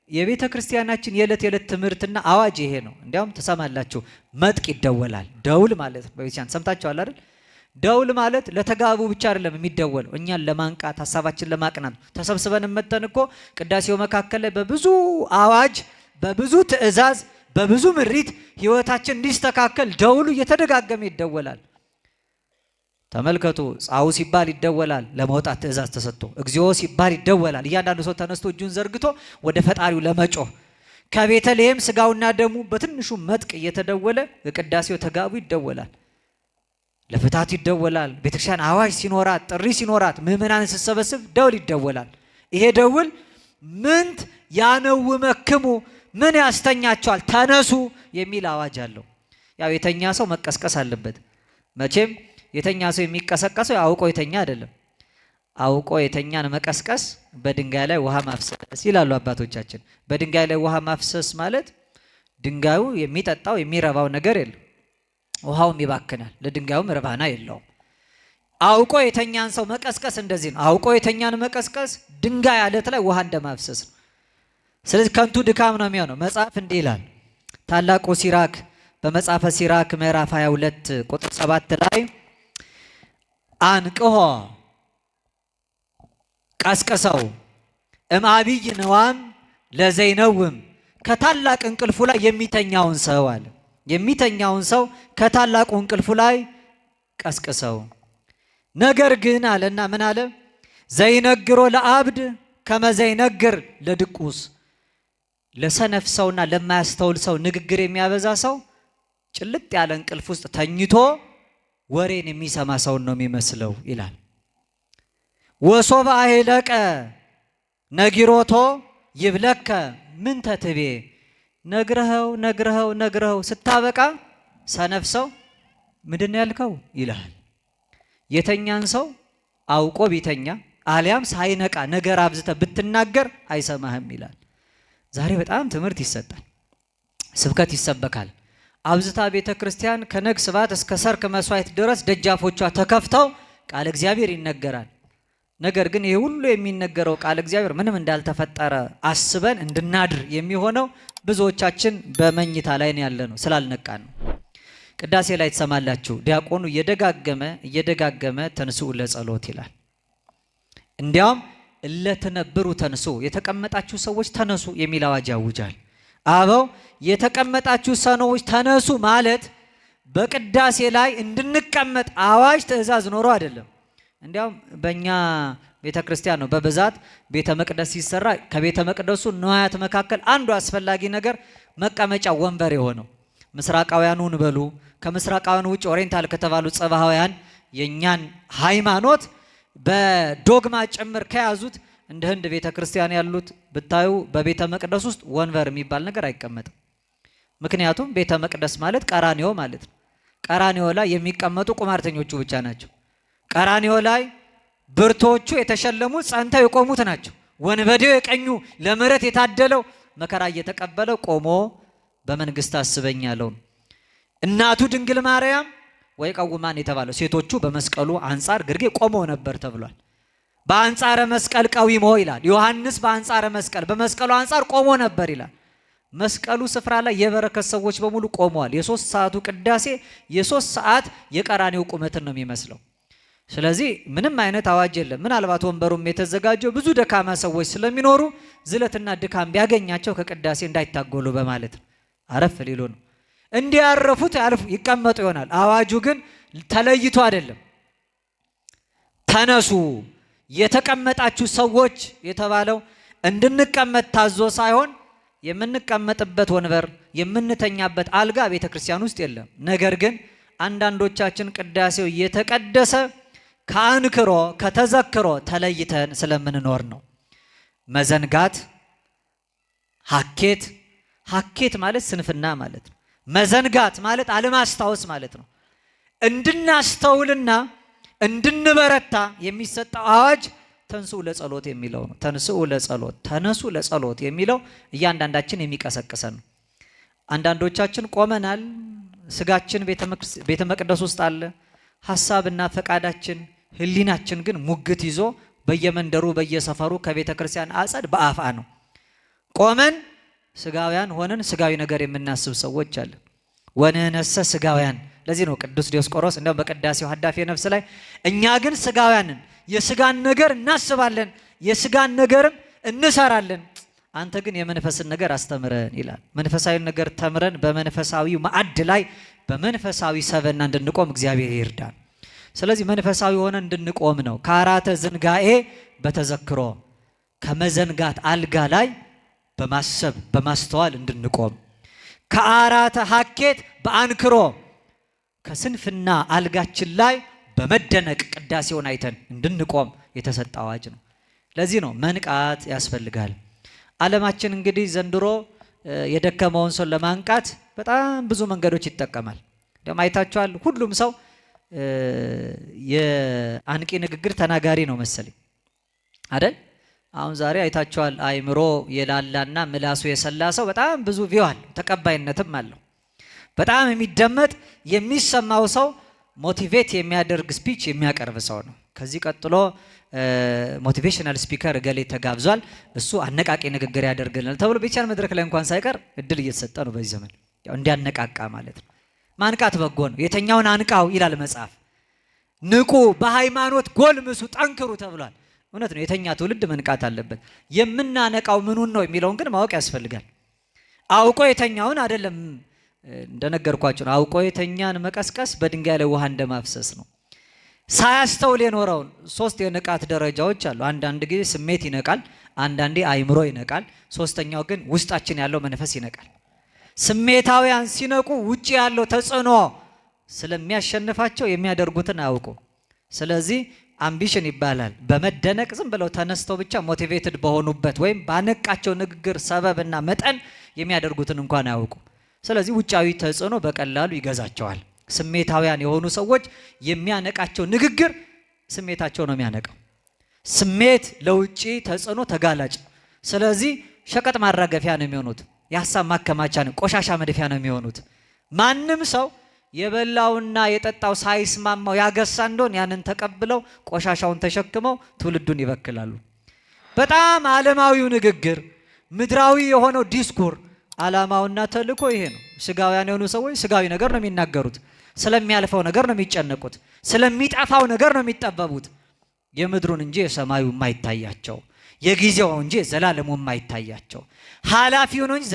Speaker 1: የቤተ ክርስቲያናችን የዕለት የዕለት ትምህርትና አዋጅ ይሄ ነው። እንዲያውም ትሰማላችሁ፣ መጥቅ ይደወላል። ደውል ማለት ነው። በቤተክርስቲያን ሰምታችኋል አይደል? ደውል ማለት ለተጋቡ ብቻ አይደለም የሚደወለው፣ እኛን ለማንቃት ሀሳባችን ለማቅናት። ተሰብስበን መተን እኮ ቅዳሴው መካከል ላይ በብዙ አዋጅ፣ በብዙ ትእዛዝ፣ በብዙ ምሪት ህይወታችን እንዲስተካከል ደውሉ እየተደጋገመ ይደወላል። ተመልከቱ፣ ጻኡ ሲባል ይደወላል፣ ለመውጣት ትእዛዝ ተሰጥቶ። እግዚኦ ሲባል ይደወላል፣ እያንዳንዱ ሰው ተነስቶ እጁን ዘርግቶ ወደ ፈጣሪው ለመጮህ። ከቤተልሔም ስጋውና ደሙ በትንሹ መጥቅ እየተደወለ ለቅዳሴው ተጋቡ ይደወላል፣ ለፍታት ይደወላል። ቤተክርስቲያን አዋጅ ሲኖራት፣ ጥሪ ሲኖራት፣ ምእመናን ስትሰበስብ ደውል ይደወላል። ይሄ ደውል ምንት ያነውመክሙ ምን ያስተኛቸዋል፣ ተነሱ የሚል አዋጅ አለው። ያው የተኛ ሰው መቀስቀስ አለበት። መቼም የተኛ ሰው የሚቀሰቀሰው አውቆ የተኛ አይደለም። አውቆ የተኛን መቀስቀስ በድንጋይ ላይ ውሃ ማፍሰስ ይላሉ አባቶቻችን። በድንጋይ ላይ ውሃ ማፍሰስ ማለት ድንጋዩ የሚጠጣው የሚረባው ነገር የለም፣ ውሃውም ይባክናል፣ ለድንጋዩም ርባና የለውም። አውቆ የተኛን ሰው መቀስቀስ እንደዚህ ነው። አውቆ የተኛን መቀስቀስ ድንጋይ አለት ላይ ውሃ እንደማፍሰስ ነው። ስለዚህ ከንቱ ድካም ነው የሚሆነው። መጽሐፍ እንዲህ ይላል። ታላቁ ሲራክ በመጽሐፈ ሲራክ ምዕራፍ 22 ቁጥር 7 ላይ አንቅሆ ቀስቅሰው እምአብይ ነዋም ለዘይነውም ከታላቅ እንቅልፉ ላይ የሚተኛውን ሰው አለ። የሚተኛውን ሰው ከታላቁ እንቅልፉ ላይ ቀስቅሰው። ነገር ግን አለና ምን አለ? ዘይነግሮ ለአብድ ከመዘይነግር ለድቁስ። ለሰነፍ ሰውና ለማያስተውል ሰው ንግግር የሚያበዛ ሰው ጭልጥ ያለ እንቅልፍ ውስጥ ተኝቶ ወሬን የሚሰማ ሰውን ነው የሚመስለው ይላል። ወሶባ አይለቀ ነጊሮቶ ይብለከ ምን ተትቤ ነግረኸው ስታበቃ ሰነፍ ሰው ምንድን ነው ያልከው ይልሃል። የተኛን ሰው አውቆ ቢተኛ አሊያም ሳይነቃ ነገር አብዝተ ብትናገር አይሰማህም ይላል። ዛሬ በጣም ትምህርት ይሰጣል፣ ስብከት ይሰበካል። አብዝታ ቤተ ክርስቲያን ከነግስ ባት እስከ ሰርክ መስዋዕት ድረስ ደጃፎቿ ተከፍተው ቃል እግዚአብሔር ይነገራል። ነገር ግን ይሄ ሁሉ የሚነገረው ቃል እግዚአብሔር ምንም እንዳልተፈጠረ አስበን እንድናድር የሚሆነው ብዙዎቻችን በመኝታ ላይ ነው ያለነው ስላልነቃን ነው። ቅዳሴ ላይ ትሰማላችሁ ዲያቆኑ እየደጋገመ ተንሥኡ ለጸሎት ይላል። እንዲያውም እለተነብሩ ተንሥኡ የተቀመጣችሁ ሰዎች ተነሱ የሚል አዋጅ ያውጃል። አበው የተቀመጣችሁ ሰዎች ተነሱ ማለት በቅዳሴ ላይ እንድንቀመጥ አዋጅ ትእዛዝ ኖሮ አይደለም። እንዲያውም በእኛ ቤተ ክርስቲያን ነው በብዛት ቤተ መቅደስ ሲሰራ ከቤተ መቅደሱ ንዋያት መካከል አንዱ አስፈላጊ ነገር መቀመጫ ወንበር የሆነው። ምስራቃውያኑን በሉ ከምስራቃውያኑ ውጭ ኦሪየንታል ከተባሉ ጸባሃውያን የኛን ሃይማኖት በዶግማ ጭምር ከያዙት እንደ ህንድ ቤተ ክርስቲያን ያሉት ብታዩ በቤተ መቅደስ ውስጥ ወንበር የሚባል ነገር አይቀመጥም። ምክንያቱም ቤተ መቅደስ ማለት ቀራኒዮ ማለት ነው። ቀራኒዮ ላይ የሚቀመጡ ቁማርተኞቹ ብቻ ናቸው። ቀራኒዮ ላይ ብርቶቹ የተሸለሙ ጸንተው የቆሙት ናቸው። ወንበዴው የቀኙ ለምሕረት የታደለው መከራ እየተቀበለ ቆሞ በመንግስት አስበኝ ያለው እናቱ ድንግል ማርያም ወይ ቀውማን የተባለው ሴቶቹ በመስቀሉ አንጻር ግርጌ ቆመው ነበር ተብሏል። በአንጻረ መስቀል ቀዊሞ ይላል ዮሐንስ። በአንጻረ መስቀል በመስቀሉ አንጻር ቆሞ ነበር ይላል። መስቀሉ ስፍራ ላይ የበረከት ሰዎች በሙሉ ቆመዋል። የ3 ሰዓቱ ቅዳሴ የ3 ሰዓት የቀራኔው ቁመትን ነው የሚመስለው። ስለዚህ ምንም አይነት አዋጅ የለም። ምናልባት ወንበሩም የተዘጋጀው ብዙ ደካማ ሰዎች ስለሚኖሩ ዝለትና ድካም ቢያገኛቸው ከቅዳሴ እንዳይታጎሉ በማለት ነው። አረፍ ሊሉ ነው። እንዲያረፉት ያልፉ ይቀመጡ ይሆናል። አዋጁ ግን ተለይቶ አይደለም። ተነሱ የተቀመጣችሁ ሰዎች የተባለው እንድንቀመጥ ታዞ ሳይሆን የምንቀመጥበት ወንበር የምንተኛበት አልጋ ቤተ ክርስቲያን ውስጥ የለም። ነገር ግን አንዳንዶቻችን ቅዳሴው እየተቀደሰ ከአንክሮ ከተዘክሮ ተለይተን ስለምንኖር ነው። መዘንጋት ሀኬት ማለት ስንፍና ማለት ነው። መዘንጋት ማለት አለማስታወስ ማለት ነው። እንድናስተውልና እንድንበረታ የሚሰጠው አዋጅ ተንሥኡ ለጸሎት የሚለው ነው። ተንሥኡ ለጸሎት ተነሱ ለጸሎት የሚለው እያንዳንዳችን የሚቀሰቅሰን ነው። አንዳንዶቻችን ቆመናል። ስጋችን ቤተ መቅደስ ውስጥ አለ። ሐሳብና ፈቃዳችን ህሊናችን ግን ሙግት ይዞ በየመንደሩ በየሰፈሩ ከቤተ ክርስቲያን አጸድ በአፋ ነው። ቆመን ስጋውያን ሆነን ስጋዊ ነገር የምናስብ ሰዎች አለ። ወንህነሰ ስጋውያን። ለዚህ ነው ቅዱስ ዲዮስቆሮስ እንደውም በቅዳሴው ሀዳፌ ነፍስ ላይ እኛ ግን ስጋውያንን የስጋን ነገር እናስባለን የስጋን ነገርም እንሰራለን፣ አንተ ግን የመንፈስን ነገር አስተምረን ይላል። መንፈሳዊ ነገር ተምረን በመንፈሳዊ ማዕድ ላይ በመንፈሳዊ ሰበና እንድንቆም እግዚአብሔር ይርዳል። ስለዚህ መንፈሳዊ ሆነ እንድንቆም ነው። ከአራተ ዝንጋኤ በተዘክሮ ከመዘንጋት አልጋ ላይ በማሰብ በማስተዋል እንድንቆም፣ ከአራተ ሀኬት በአንክሮ ከስንፍና አልጋችን ላይ በመደነቅ ቅዳሴውን አይተን እንድንቆም የተሰጠ አዋጅ ነው። ለዚህ ነው መንቃት ያስፈልጋል። ዓለማችን እንግዲህ ዘንድሮ የደከመውን ሰው ለማንቃት በጣም ብዙ መንገዶች ይጠቀማል። ደግሞ አይታችኋል። ሁሉም ሰው የአንቂ ንግግር ተናጋሪ ነው መሰለኝ አይደል? አሁን ዛሬ አይታችኋል። አይምሮ የላላና ምላሱ የሰላ ሰው በጣም ብዙ ቪዋል ተቀባይነትም አለው። በጣም የሚደመጥ የሚሰማው ሰው ሞቲቬት የሚያደርግ ስፒች የሚያቀርብ ሰው ነው። ከዚህ ቀጥሎ ሞቲቬሽናል ስፒከር እገሌ ተጋብዟል፣ እሱ አነቃቂ ንግግር ያደርግልናል ተብሎ ቤቻን መድረክ ላይ እንኳን ሳይቀር እድል እየተሰጠ ነው በዚህ ዘመን። ያው እንዲያነቃቃ ማለት ነው። ማንቃት በጎ ነው። የተኛውን አንቃው ይላል መጽሐፍ። ንቁ፣ በሃይማኖት ጎልምሱ፣ ጠንክሩ ተብሏል። እውነት ነው። የተኛ ትውልድ መንቃት አለበት። የምናነቃው ምኑን ነው የሚለውን ግን ማወቅ ያስፈልጋል። አውቆ የተኛውን አይደለም። እንደነገርኳችሁ ነው። አውቆ የተኛን መቀስቀስ በድንጋይ ላይ ውሃ እንደማፍሰስ ነው። ሳያስተውል የኖረውን 3 የንቃት ደረጃዎች አሉ። አንዳንድ ጊዜ ስሜት ይነቃል፣ አንዳንዴ አይምሮ ይነቃል፣ ሶስተኛው ግን ውስጣችን ያለው መንፈስ ይነቃል። ስሜታውያን ሲነቁ ውጪ ያለው ተጽዕኖ ስለሚያሸንፋቸው የሚያደርጉትን አያውቁ። ስለዚህ አምቢሽን ይባላል። በመደነቅ ዝም ብለው ተነስተው ብቻ ሞቲቬትድ በሆኑበት ወይም ባነቃቸው ንግግር ሰበብና መጠን የሚያደርጉትን እንኳን አያውቁ። ስለዚህ ውጫዊ ተጽዕኖ በቀላሉ ይገዛቸዋል። ስሜታውያን የሆኑ ሰዎች የሚያነቃቸው ንግግር ስሜታቸው ነው የሚያነቃው። ስሜት ለውጪ ተጽዕኖ ተጋላጭ። ስለዚህ ሸቀጥ ማራገፊያ ነው የሚሆኑት። የሀሳብ ማከማቻ ነው፣ ቆሻሻ መድፊያ ነው የሚሆኑት። ማንም ሰው የበላውና የጠጣው ሳይስማማው ያገሳ እንደሆን ያንን ተቀብለው ቆሻሻውን ተሸክመው ትውልዱን ይበክላሉ። በጣም ዓለማዊው ንግግር፣ ምድራዊ የሆነው ዲስኩር ዓላማውና ተልእኮ ይሄ ነው። ስጋውያን የሆኑ ሰዎች ስጋዊ ነገር ነው የሚናገሩት። ስለሚያልፈው ነገር ነው የሚጨነቁት። ስለሚጠፋው ነገር ነው የሚጠበቡት። የምድሩን እንጂ የሰማዩ የማይታያቸው፣ የጊዜው እንጂ ዘላለሙ የማይታያቸው፣ ኃላፊውን እንጂ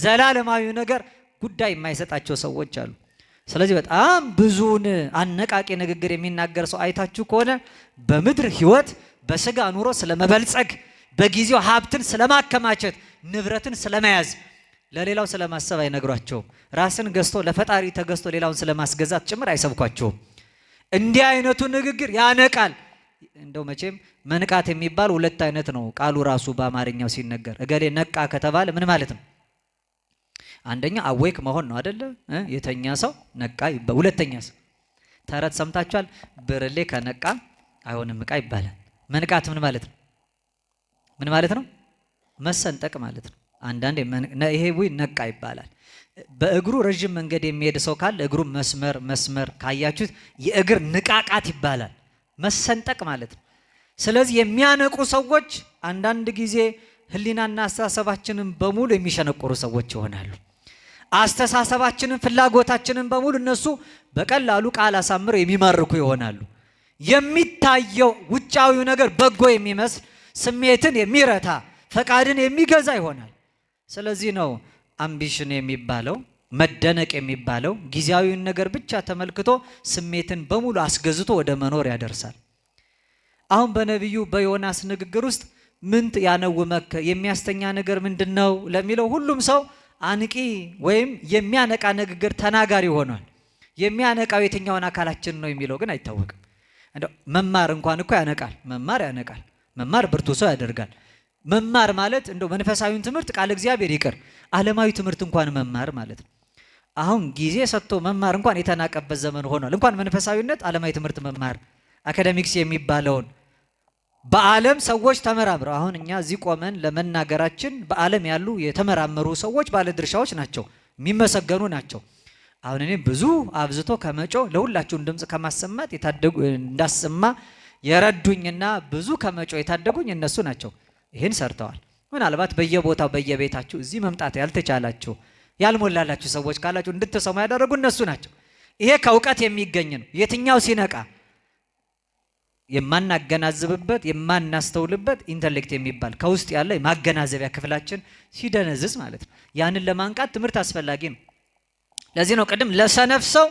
Speaker 1: ዘላለማዊ ነገር ጉዳይ የማይሰጣቸው ሰዎች አሉ። ስለዚህ በጣም ብዙውን አነቃቂ ንግግር የሚናገር ሰው አይታችሁ ከሆነ በምድር ህይወት በስጋ ኑሮ ስለመበልጸግ፣ በጊዜው ሀብትን ስለማከማቸት፣ ንብረትን ስለመያዝ፣ ለሌላው ስለማሰብ አይነግሯቸውም። ራስን ገዝቶ ለፈጣሪ ተገዝቶ ሌላውን ስለማስገዛት ጭምር አይሰብኳቸውም። እንዲህ አይነቱ ንግግር ያነቃል። እንደው መቼም መንቃት የሚባል ሁለት አይነት ነው። ቃሉ ራሱ በአማርኛው ሲነገር እገሌ ነቃ ከተባለ ምን ማለት ነው? አንደኛ አዌክ መሆን ነው አይደለ? የተኛ ሰው ነቃ ይባላል። ሁለተኛ ሰው ተረት ሰምታችኋል። ብርሌ ከነቃ አይሆንም ዕቃ ይባላል። መንቃት ምን ማለት ነው? ምን ማለት ነው? መሰንጠቅ ማለት ነው። አንዳንዴ ይሄ ነቃ ይባላል። በእግሩ ረጅም መንገድ የሚሄድ ሰው ካለ እግሩ መስመር ካያችሁት የእግር ንቃቃት ይባላል። መሰንጠቅ ማለት ነው። ስለዚህ የሚያነቁ ሰዎች አንዳንድ ጊዜ ህሊናና አስተሳሰባችንን በሙሉ የሚሸነቆሩ ሰዎች ይሆናሉ። አስተሳሰባችንን፣ ፍላጎታችንን በሙሉ እነሱ በቀላሉ ቃል አሳምረው የሚማርኩ ይሆናሉ። የሚታየው ውጫዊው ነገር በጎ የሚመስል ስሜትን የሚረታ ፈቃድን የሚገዛ ይሆናል። ስለዚህ ነው አምቢሽን የሚባለው መደነቅ የሚባለው ጊዜያዊውን ነገር ብቻ ተመልክቶ ስሜትን በሙሉ አስገዝቶ ወደ መኖር ያደርሳል። አሁን በነቢዩ በዮናስ ንግግር ውስጥ ምንት ያነውመክ የሚያስተኛ ነገር ምንድነው ለሚለው ሁሉም ሰው አንቂ ወይም የሚያነቃ ንግግር ተናጋሪ ሆኗል። የሚያነቃው የትኛውን አካላችን ነው የሚለው ግን አይታወቅም። እንደው መማር እንኳን እኮ ያነቃል። መማር ያነቃል። መማር ብርቱ ሰው ያደርጋል። መማር ማለት እንደው መንፈሳዊውን ትምህርት ቃል እግዚአብሔር ይቅር ዓለማዊ ትምህርት እንኳን መማር ማለት ነው። አሁን ጊዜ ሰጥቶ መማር እንኳን የተናቀበት ዘመን ሆኗል። እንኳን መንፈሳዊነት ዓለማዊ ትምህርት መማር አካዳሚክስ የሚባለውን በዓለም ሰዎች ተመራምረው አሁን እኛ እዚህ ቆመን ለመናገራችን በዓለም ያሉ የተመራመሩ ሰዎች ባለድርሻዎች ናቸው፣ የሚመሰገኑ ናቸው። አሁን እኔ ብዙ አብዝቶ ከመጮ ለሁላችሁም ድምጽ ከማሰማት የታደጉ እንዳሰማ የረዱኝና ብዙ ከመጮ የታደጉኝ እነሱ ናቸው። ይህን ሰርተዋል። ምናልባት በየቦታው በየቤታችሁ እዚህ መምጣት ያልተቻላችሁ ያልሞላላችሁ ሰዎች ካላችሁ እንድትሰሙ ያደረጉ እነሱ ናቸው። ይሄ ከእውቀት የሚገኝ ነው። የትኛው ሲነቃ የማናገናዝብበት የማናስተውልበት ኢንተሌክት የሚባል ከውስጥ ያለ የማገናዘቢያ ክፍላችን ሲደነዝዝ ማለት ነው። ያንን ለማንቃት ትምህርት አስፈላጊ ነው። ለዚህ ነው ቅድም ለሰነፍ ሰው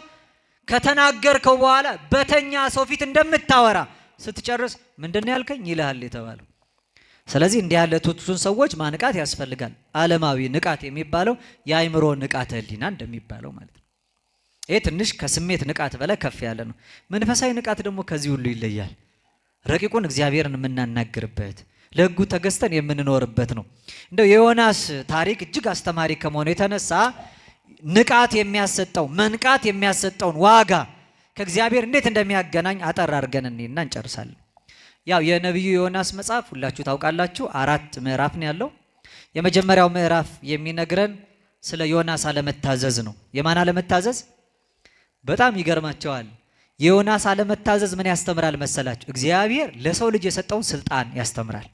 Speaker 1: ከተናገርከው በኋላ በተኛ ሰው ፊት እንደምታወራ ስትጨርስ ምንድነው ያልከኝ ይልሃል የተባለው። ስለዚህ እንዲህ ያለ ትቱን ሰዎች ማንቃት ያስፈልጋል። ዓለማዊ ንቃት የሚባለው የአእምሮ ንቃተ ህሊና እንደሚባለው ማለት ነው። ይሄ ትንሽ ከስሜት ንቃት በላይ ከፍ ያለ ነው። መንፈሳዊ ንቃት ደግሞ ከዚህ ሁሉ ይለያል። ረቂቁን እግዚአብሔርን የምናናግርበት ለሕጉ ተገዝተን የምንኖርበት ነው። እንደው የዮናስ ታሪክ እጅግ አስተማሪ ከመሆኑ የተነሳ ንቃት የሚያሰጠው መንቃት የሚያሰጠውን ዋጋ ከእግዚአብሔር እንዴት እንደሚያገናኝ አጠር አድርገን እና እንጨርሳለን። ያው የነቢዩ ዮናስ መጽሐፍ ሁላችሁ ታውቃላችሁ። 4 ምዕራፍ ነው ያለው። የመጀመሪያው ምዕራፍ የሚነግረን ስለ ዮናስ አለመታዘዝ ነው። የማን አለመታዘዝ? በጣም ይገርማቸዋል። የዮናስ አለመታዘዝ ምን ያስተምራል መሰላችሁ? እግዚአብሔር ለሰው ልጅ የሰጠውን ስልጣን ያስተምራል።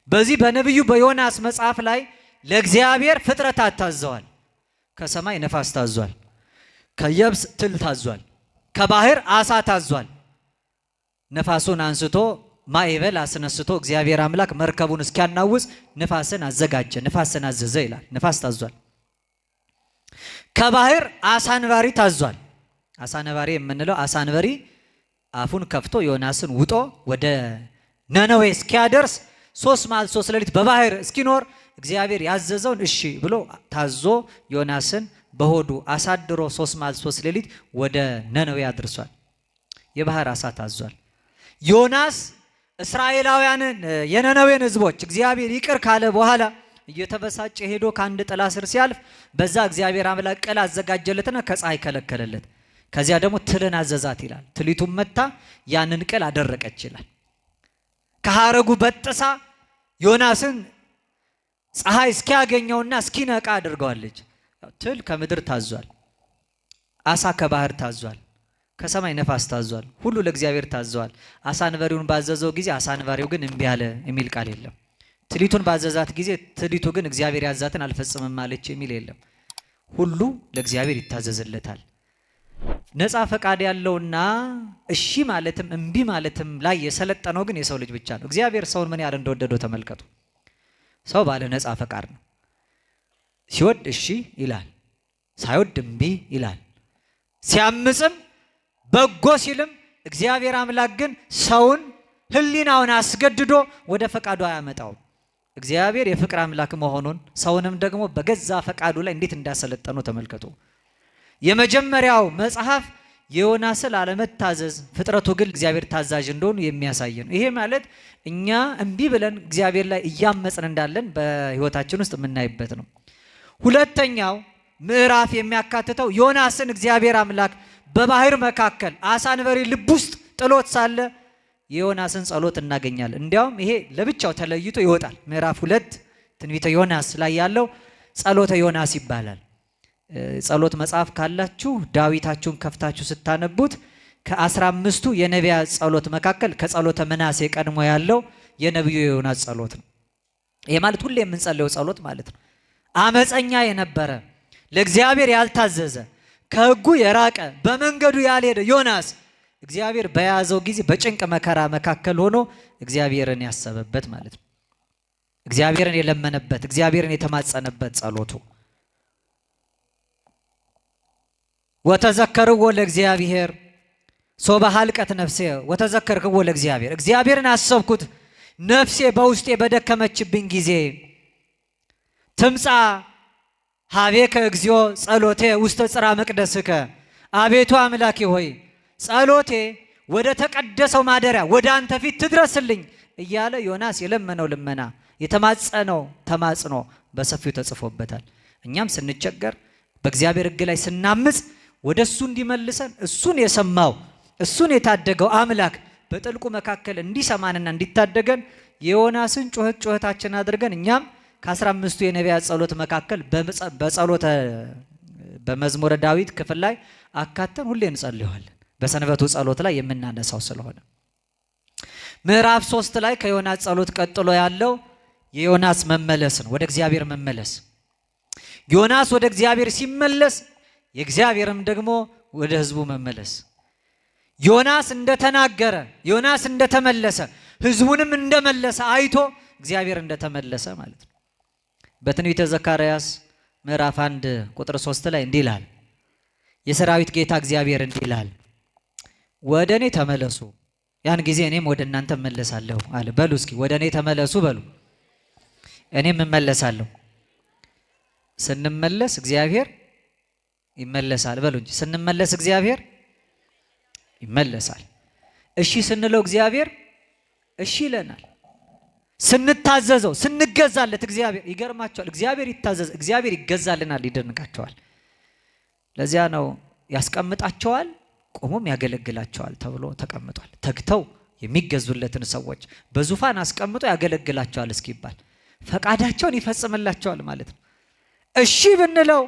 Speaker 1: በዚህ በነቢዩ በዮናስ መጽሐፍ ላይ ለእግዚአብሔር ፍጥረታት ታዘዋል። ከሰማይ ነፋስ ታዟል፣ ከየብስ ትል ታዟል፣ ከባህር አሳ ታዟል። ነፋሱን አንስቶ ማዕበል አስነስቶ እግዚአብሔር አምላክ መርከቡን እስኪያናውጽ ነፋስን አዘጋጀ፣ ነፋስን አዘዘ ይላል። ነፋስ ታዟል። ከባህር አሳንባሪ ታዟል። አሳንባሪ የምንለው አሳንባሪ አፉን ከፍቶ ዮናስን ውጦ ወደ ነነዌ እስኪያደርስ 3 መዓልት 3 ሌሊት በባህር እስኪኖር እግዚአብሔር ያዘዘውን እሺ ብሎ ታዞ ዮናስን በሆዱ አሳድሮ 3 መዓልት 3 ሌሊት ወደ ነነዌ አድርሷል። የባህር አሳ ታዟል። ዮናስ እስራኤላውያንን የነነዌን ህዝቦች እግዚአብሔር ይቅር ካለ በኋላ እየተበሳጨ ሄዶ ከአንድ ጥላ ስር ሲያልፍ በዛ እግዚአብሔር አምላክ ቅል አዘጋጀለትና ከፀሐይ ከለከለለት። ከዚያ ደግሞ ትልን አዘዛት ይላል። ትሊቱም መታ ያንን ቅል አደረቀች ይላል። ከሐረጉ በጥሳ ዮናስን ፀሐይ እስኪያገኘውና እስኪነቃ አድርገዋለች። ትል ከምድር ታዟል። አሳ ከባህር ታዟል። ከሰማይ ነፋስ ታዟል። ሁሉ ለእግዚአብሔር ታዘዋል። አሳ አንበሪውን ባዘዘው ጊዜ አሳ አንበሪው ግን እምቢ አለ የሚል ቃል የለም። ትሊቱን ባዘዛት ጊዜ ትሊቱ ግን እግዚአብሔር ያዛትን አልፈጽምም አለች የሚል የለም። ሁሉ ለእግዚአብሔር ይታዘዝለታል። ነፃ ፈቃድ ያለውና እሺ ማለትም እምቢ ማለትም ላይ የሰለጠነው ግን የሰው ልጅ ብቻ ነው። እግዚአብሔር ሰውን ምን ያህል እንደወደደው ተመልከቱ። ሰው ባለ ነፃ ፈቃድ ነው። ሲወድ እሺ ይላል፣ ሳይወድ እምቢ ይላል። ሲያምጽም በጎ ሲልም እግዚአብሔር አምላክ ግን ሰውን ሕሊናውን አስገድዶ ወደ ፈቃዱ አያመጣውም። እግዚአብሔር የፍቅር አምላክ መሆኑን ሰውንም ደግሞ በገዛ ፈቃዱ ላይ እንዴት እንዳሰለጠኑ ተመልከቱ። የመጀመሪያው መጽሐፍ የዮናስን አለመታዘዝ ፍጥረቱ ግን እግዚአብሔር ታዛዥ እንደሆኑ የሚያሳይ ነው። ይሄ ማለት እኛ እምቢ ብለን እግዚአብሔር ላይ እያመጽን እንዳለን በሕይወታችን ውስጥ የምናይበት ነው። ሁለተኛው ምዕራፍ የሚያካትተው ዮናስን እግዚአብሔር አምላክ በባህር መካከል አሳ አንበሪ ልብ ውስጥ ጥሎት ሳለ የዮናስን ጸሎት እናገኛለን። እንዲያውም ይሄ ለብቻው ተለይቶ ይወጣል። ምዕራፍ 2 ትንቢተ ዮናስ ላይ ያለው ጸሎተ ዮናስ ይባላል። ጸሎት መጽሐፍ ካላችሁ ዳዊታችሁን ከፍታችሁ ስታነቡት ከ15ቱ የነቢያት ጸሎት መካከል ከጸሎተ ምናሴ ቀድሞ ያለው የነቢዩ የዮናስ ጸሎት ነው። ይሄ ማለት ሁሌ የምንጸልየው ጸሎት ማለት ነው። አመፀኛ የነበረ ለእግዚአብሔር ያልታዘዘ ከሕጉ የራቀ በመንገዱ ያልሄደ ዮናስ እግዚአብሔር በያዘው ጊዜ በጭንቅ መከራ መካከል ሆኖ እግዚአብሔርን ያሰበበት ማለት ነው። እግዚአብሔርን የለመነበት፣ እግዚአብሔርን የተማጸነበት ጸሎቱ ወተዘከርዎ ለእግዚአብሔር ሶበ ሀልቀት ነፍሴ ወተዘከርክዎ ለእግዚአብሔር። እግዚአብሔርን አሰብኩት ነፍሴ በውስጤ በደከመችብኝ ጊዜ። ትምጻ ሀቤከ እግዚኦ ጸሎቴ ውስተ ጽራ መቅደስከ። አቤቱ አምላኬ ሆይ ጸሎቴ ወደ ተቀደሰው ማደሪያ ወደ አንተ ፊት ትድረስልኝ እያለ ዮናስ የለመነው ልመና የተማጸነው ተማጽኖ በሰፊው ተጽፎበታል። እኛም ስንቸገር በእግዚአብሔር ሕግ ላይ ስናምጽ ወደ እሱ እንዲመልሰን እሱን የሰማው እሱን የታደገው አምላክ በጥልቁ መካከል እንዲሰማንና እንዲታደገን የዮናስን ጩኸታችን አድርገን እኛም ከ15ቱ የነቢያት ጸሎት መካከል በጸሎተ በመዝሙረ ዳዊት ክፍል ላይ አካተን ሁሌ እንጸልየዋለን። በሰንበቱ ጸሎት ላይ የምናነሳው ስለሆነ ምዕራፍ 3 ላይ ከዮናስ ጸሎት ቀጥሎ ያለው የዮናስ መመለስ ነው። ወደ እግዚአብሔር መመለስ። ዮናስ ወደ እግዚአብሔር ሲመለስ የእግዚአብሔርም ደግሞ ወደ ሕዝቡ መመለስ። ዮናስ እንደተናገረ ዮናስ እንደተመለሰ ሕዝቡንም እንደመለሰ አይቶ እግዚአብሔር እንደተመለሰ ማለት ነው። በትንቢተ ዘካርያስ ምዕራፍ 1 ቁጥር 3 ላይ እንዲህ ይላል፣ የሰራዊት ጌታ እግዚአብሔር እንዲህ ይላል፣ ወደ እኔ ተመለሱ ያን ጊዜ እኔም ወደ እናንተ እመለሳለሁ አለ። በሉ እስኪ ወደ እኔ ተመለሱ በሉ፣ እኔም እመለሳለሁ። ስንመለስ እግዚአብሔር ይመለሳል በሉ እንጂ ስንመለስ እግዚአብሔር ይመለሳል። እሺ ስንለው እግዚአብሔር እሺ ይለናል። ስንታዘዘው ስንገዛለት እግዚአብሔር ይገርማቸዋል። እግዚአብሔር ይታዘዝ እግዚአብሔር ይገዛልናል፣ ይደንቃቸዋል። ለዚያ ነው ያስቀምጣቸዋል ቆሞም ያገለግላቸዋል ተብሎ ተቀምጧል። ተግተው የሚገዙለትን ሰዎች በዙፋን አስቀምጦ ያገለግላቸዋል እስኪባል ፈቃዳቸውን ይፈጽምላቸዋል ማለት ነው። እሺ ብንለው